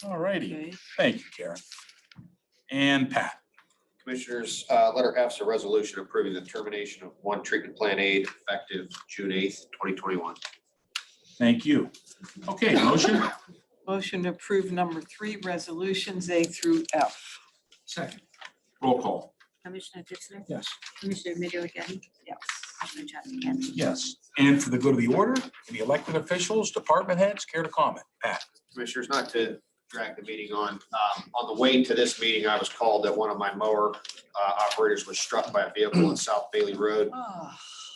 All righty. Thank you, Karen. And Pat.
Commissioners, letter F is a resolution approving the termination of one treatment plan aide effective June 8th, 2021.
Thank you. Okay, motion?
Motion to approve number 3 resolutions A through F.
Second.
Roll call.
Commissioner Ditzler?
Yes.
Commissioner Middy?
Yes.
Commissioner Trafficant?
Yes. And for the good of the order, any elected officials, department heads care to comment? Pat.
Commissioners, not to drag the meeting on the way to this meeting, I was called that one of my mower operators was struck by a vehicle on South Bailey Road,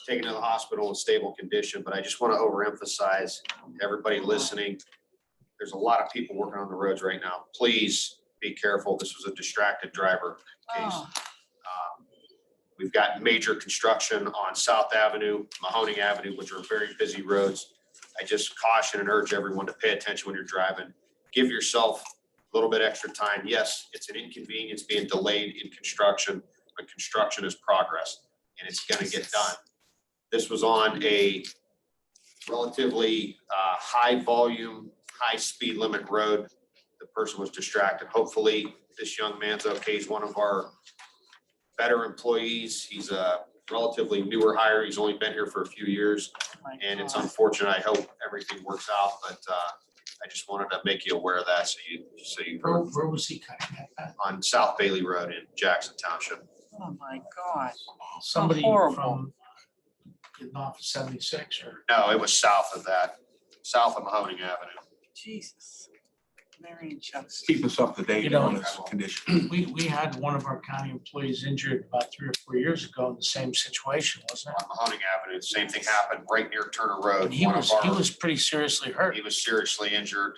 taken to the hospital in stable condition. But I just want to overemphasize to everybody listening, there's a lot of people working on the roads right now. Please be careful. This was a distracted driver case. We've got major construction on South Avenue, Mahoning Avenue, which are very busy roads. I just caution and urge everyone to pay attention when you're driving. Give yourself a little bit extra time. Yes, it's an inconvenience being delayed in construction, but construction is progress and it's going to get done. This was on a relatively high volume, high speed limit road. The person was distracted. Hopefully this young man's okay. He's one of our better employees. He's a relatively newer hire. He's only been here for a few years, and it's unfortunate. I hope everything works out, but I just wanted to make you aware of that. So you
Where was he cutting at?
on South Bailey Road in Jackson Township.
Oh, my God.
Somebody
horrible.
from getting off of 76 or?
No, it was south of that, south of Mahoning Avenue.
Jesus. Mary and Chuck's.
Keep us up to date
You know,
on this condition.
We had one of our county employees injured about 3 or 4 years ago in the same situation, wasn't it?
On Mahoning Avenue, the same thing happened right near Turner Road.
And he was pretty seriously hurt.
He was seriously injured.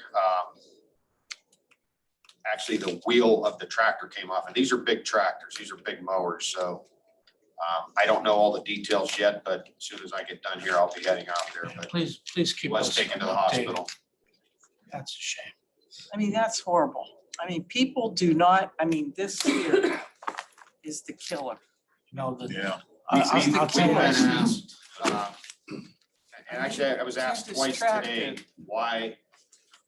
Actually, the wheel of the tractor came off, and these are big tractors. These are big mowers. So I don't know all the details yet, but as soon as I get done here, I'll be heading out there. But
Please
he
keep
was
us
taken to the
updated.
hospital.
That's a shame.
I mean, that's horrible. I mean, people do not, I mean, this here is the killer.
You know, the.
Yeah.
I'll tell you
We've
this.
been asked, and actually, I was asked
Too
twice today
distracted.
why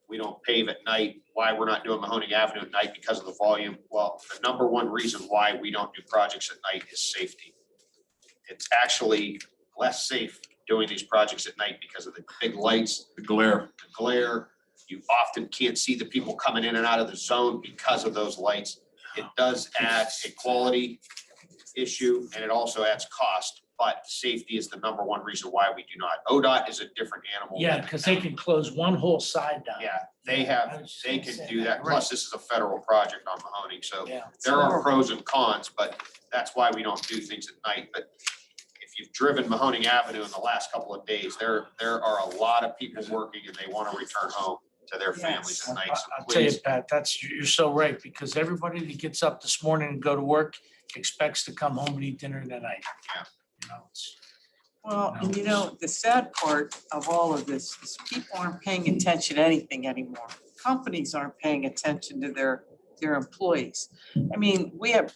we don't pave at night, why we're not doing Mahoning Avenue at night because of the volume. Well, the number one reason why we don't do projects at night is safety. It's actually less safe doing these projects at night because of the big lights,
The glare.
the glare. You often can't see the people coming in and out of the zone because of those lights. It does add a quality issue and it also adds cost, but safety is the number one reason why we do not. ODOT is a different animal.
Yeah, because they can close one whole side down.
Yeah, they can do that.
Right.
Plus, this is a federal project on Mahoning, so
Yeah.
there are pros and cons, but that's why we don't do things at night. But if you've driven Mahoning Avenue in the last couple of days, there are a lot of people working and they want to return home. to their families at night. So
I'll tell you,
please,
Pat, you're so right, because everybody that gets up this morning and go to work expects to come home and eat dinner that night.
Yeah.
You know, it's,
Well, and you know, the sad part of all of this is people aren't paying attention to anything anymore. Companies aren't paying attention to their employees. I mean, we have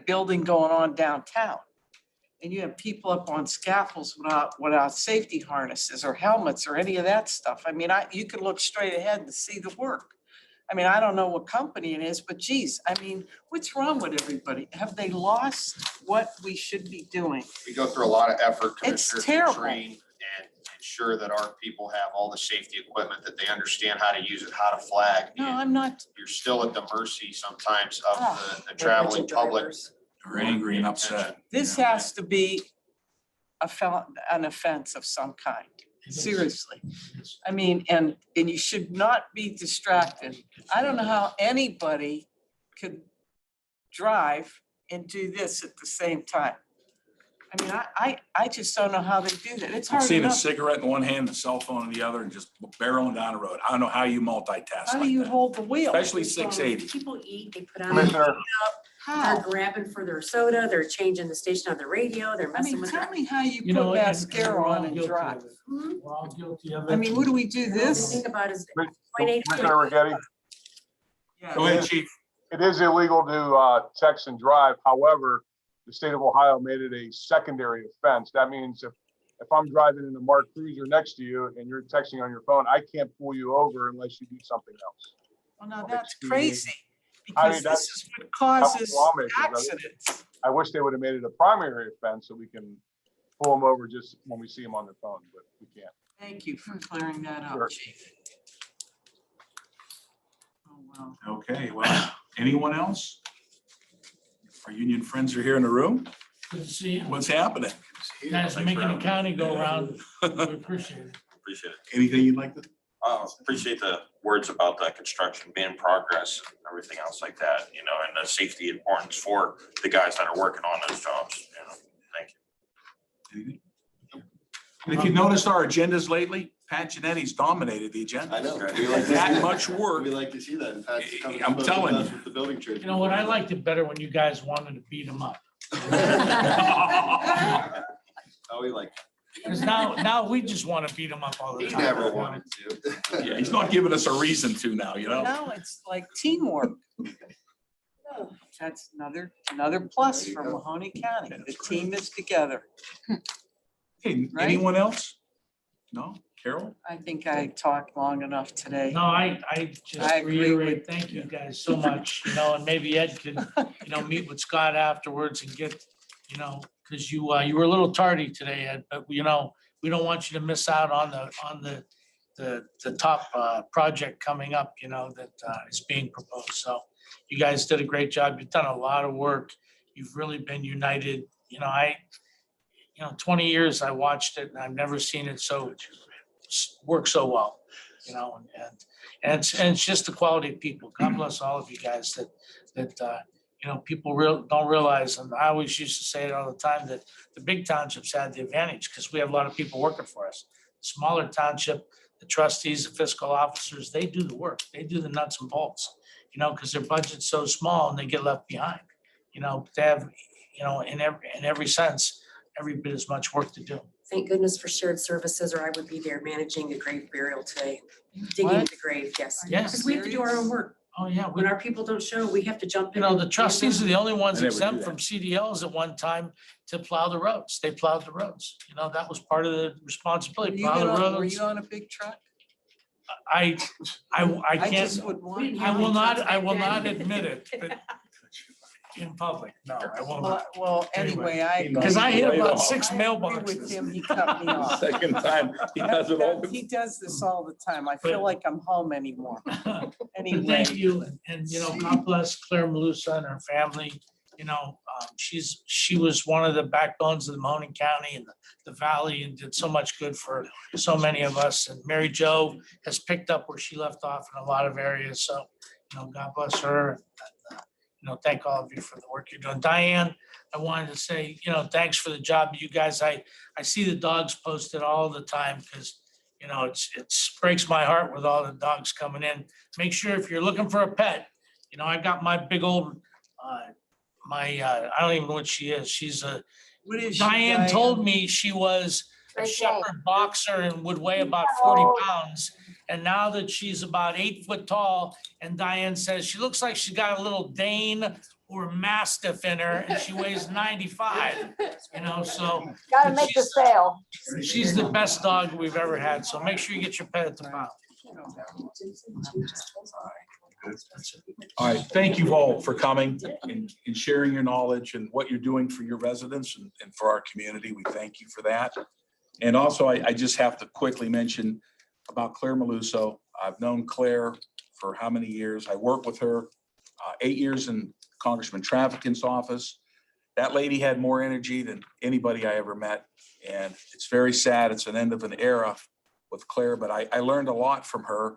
building going on downtown. And you have people up on scaffolds without safety harnesses or helmets or any of that stuff. I mean, you could look straight ahead to see the work. I mean, I don't know what company it is, but geez, I mean, what's wrong with everybody? Have they lost what we should be doing?
we go through a lot of effort,
It's
Commissioner, to
terrible.
train and ensure that our people have all the safety equipment, that they understand how to use it, how to flag.
No,
And
I'm not.
you're still at the mercy sometimes of
Ah.
the traveling public.
Drivers.
They're angry and upset.
This
Yeah.
has to be an offense of some kind, seriously. I mean, and you should not be distracted. I don't know how anybody could drive and do this at the same time. I mean, I just don't know how they do that. It's
I've
hard
seen a
enough.
cigarette in one hand, a cell phone in the other, and just barreling down the road. I don't know how you multitask
How do
like
you
that,
hold the wheel?
especially 680.
People eat, they put on,
Commissioner,
they're
How?
grabbing for their soda, they're changing the station on the radio, they're
I
messing
mean,
with
tell
their.
me how you
you know,
put
and
mascara
we're all
on and
guilty of
drive.
it. We're all guilty of it.
I mean, what do we do
The
this?
thing about is point A to
Commissioner Rigetti,
Go ahead, chief.
it is illegal to text and drive. However, the state of Ohio made it a secondary offense. That means if I'm driving in a marked cruiser next to you and you're texting on your phone, I can't pull you over unless you do something else.
Well, now that's
Excuse me.
crazy,
I mean,
because this
that's
is what
how
causes
lawmakers are.
accidents.
I wish they would have made it a primary offense so we can pull them over just when we see them on their phone, but we can't.
Thank you for clearing that
Sure.
up, chief. Oh, wow.
Okay, well, anyone else? Our union friends are here in the room.
Good to see you.
What's happening?
Guys,
Thanks
making
for
the
having
county go around. We appreciate it.
Appreciate it.
Anything you'd like to?
Appreciate the words about the construction being in progress, everything else like that, you know, and the safety importance for the guys that are working on those jobs, you know, thank you.
Anything? And if you've noticed our agendas lately, Pat Genetti's dominated the agenda.
I know.
Okay.
We like to
That
see-
much work.
We like to see that. In fact, it's coming
I'm
up
telling
with us
you.
with the building trade.
You know what? I liked it better when you guys wanted to beat them up.
Oh, we like.
Because now we just want to beat them up all the
He
time.
never wanted to.
Yeah, he's not giving us a reason to now, you know?
Now it's like teamwork. That's another plus for Mahoning County. The team is together.
Hey,
Right?
anyone else? No? Carol?
I think I talked long enough today.
No, I just
I agree
reiterate, thank you guys so much, you know, and maybe Ed could, you know, meet with Scott afterwards and get, you know, because you were a little tardy today, Ed, but you know, we don't want you to miss out on the top project coming up, you know, that is being proposed. So you guys did a great job. You've done a lot of work. You've really been united. You know, 20 years I watched it and I've never seen it so work so well, you know, and it's just the quality of people. God bless all of you guys that you know, people don't realize, and I always used to say it all the time, that the big townships had the advantage because we have a lot of people working for us. Smaller township, the trustees, the fiscal officers, they do the work. They do the nuts and bolts, you know, because their budget's so small and they get left behind. You know, they have, you know, in every sense, every bit as much work to do.
Thank goodness for shared services, or I would be there managing the grave burial today, digging
What?
the grave, yes.
Yes.
Because we have to do our own work.
Oh, yeah.
When our people don't show, we have to jump in.
You know,
and
the
do
trustees are the only ones
I never do
exempt
that.
from CDLs at one time to plow the roads. They plowed the roads. You know, that was part of the
Were
responsibility,
you
plow the
were
roads.
you on a big truck?
I
I
can't,
just would want.
didn't
I
have
will
any
not,
trucks
I
back
will
then.
not admit it, but in public, no, I will not.
Well, anyway, I.
Because I hit
Right
about
off.
6
I agree
mailboxes.
with him, he cut me off.
Second time, he has it all.
He does this all the time. I feel
But-
like I'm home anymore.
But
Anyway,
thank you, and you know, God bless Claire Malusa and her family. You know, she was one of the backbones of the Mahoning County and the valley and did so much good for so many of us. And Mary Jo has picked up where she left off in a lot of areas. So, you know, God bless her. And, you know, thank all of you for the work you're doing. Diane, I wanted to say, you know, thanks for the job, you guys. I see the dogs posted all the time because, You know, it breaks my heart with all the dogs coming in. Make sure if you're looking for a pet, you know, I got my big old, I don't even know what she is. She's a,
What is she,
Diane told me she was a
Great
shepherd boxer and would weigh about 40 pounds. And now that she's about 8 foot tall, and Diane says she looks like she's got a little Dane or Mastiff in her, and she weighs 95, you know, so.
Gotta make the sale.
She's the best dog we've ever had, so make sure you get your pet at the pound.
All right, thank you all for coming and sharing your knowledge and what you're doing for your residents and for our community. We thank you for that. And also, I just have to quickly mention about Claire Maluso. I've known Claire for how many years? I worked with her 8 years in Congressman Traficant's office. That lady had more energy than anybody I ever met. And it's very sad. It's an end of an era with Claire, but I learned a lot from her.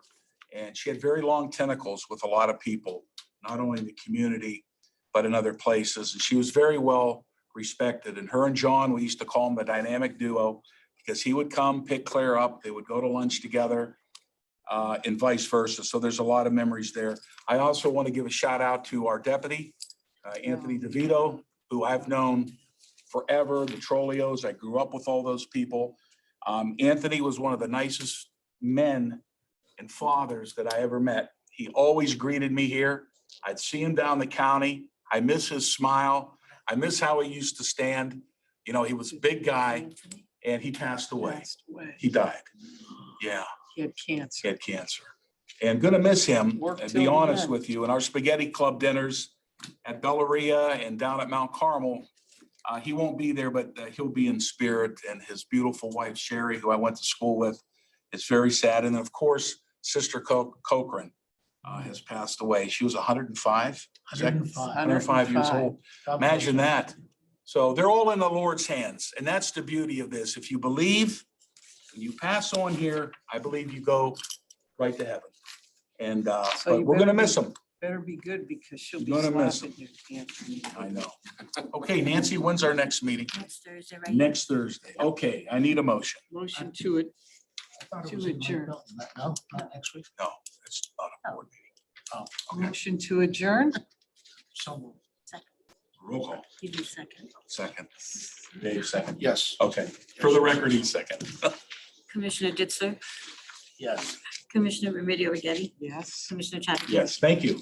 And she had very long tentacles with a lot of people, not only in the community, but in other places. And she was very well respected. And her and John, we used to call them the dynamic duo, because he would come pick Claire up. They would go to lunch together and vice versa. So there's a lot of memories there. I also want to give a shout out to our deputy, Anthony DeVito, who I've known forever, the Trollios. I grew up with all those people. Anthony was one of the nicest men and fathers that I ever met. He always greeted me here. I'd see him down the county. I miss his smile. I miss how he used to stand. You know, he was a big guy and he passed away. He died. Yeah,
He had cancer.
he had cancer. And gonna miss him,
Worked
and
till
be
the
honest
end.
with you, in our spaghetti club dinners at Bellaria and down at Mount Carmel, he won't be there, but he'll be in spirit, and his beautiful wife, Sherry, who I went to school with. It's very sad. And of course, Sister Cochran has passed away. She was 105. 105 years old. Imagine that. So they're all in the Lord's hands. And that's the beauty of this. If you believe and you pass on here, I believe you go right to heaven. And
So
but
you
we're gonna
better
miss
be-
them.
Better be good because she'll be
You're gonna miss
slapping your cancer.
I know. Okay, Nancy, when's our next meeting?
Next Thursday, right?
Next Thursday. Okay, I need a motion.
Motion to it, to adjourn.
No, not next week.
No, it's not a board meeting.
Motion to adjourn.
So
Roll call.
Give me a second.
Second. Dave, second.
Yes.
Okay, for the record, he's second.
Commissioner Ditzler,
yes.
Commissioner Remedy Agati,
Yes.
Commissioner Chafficanty.
Yes, thank you.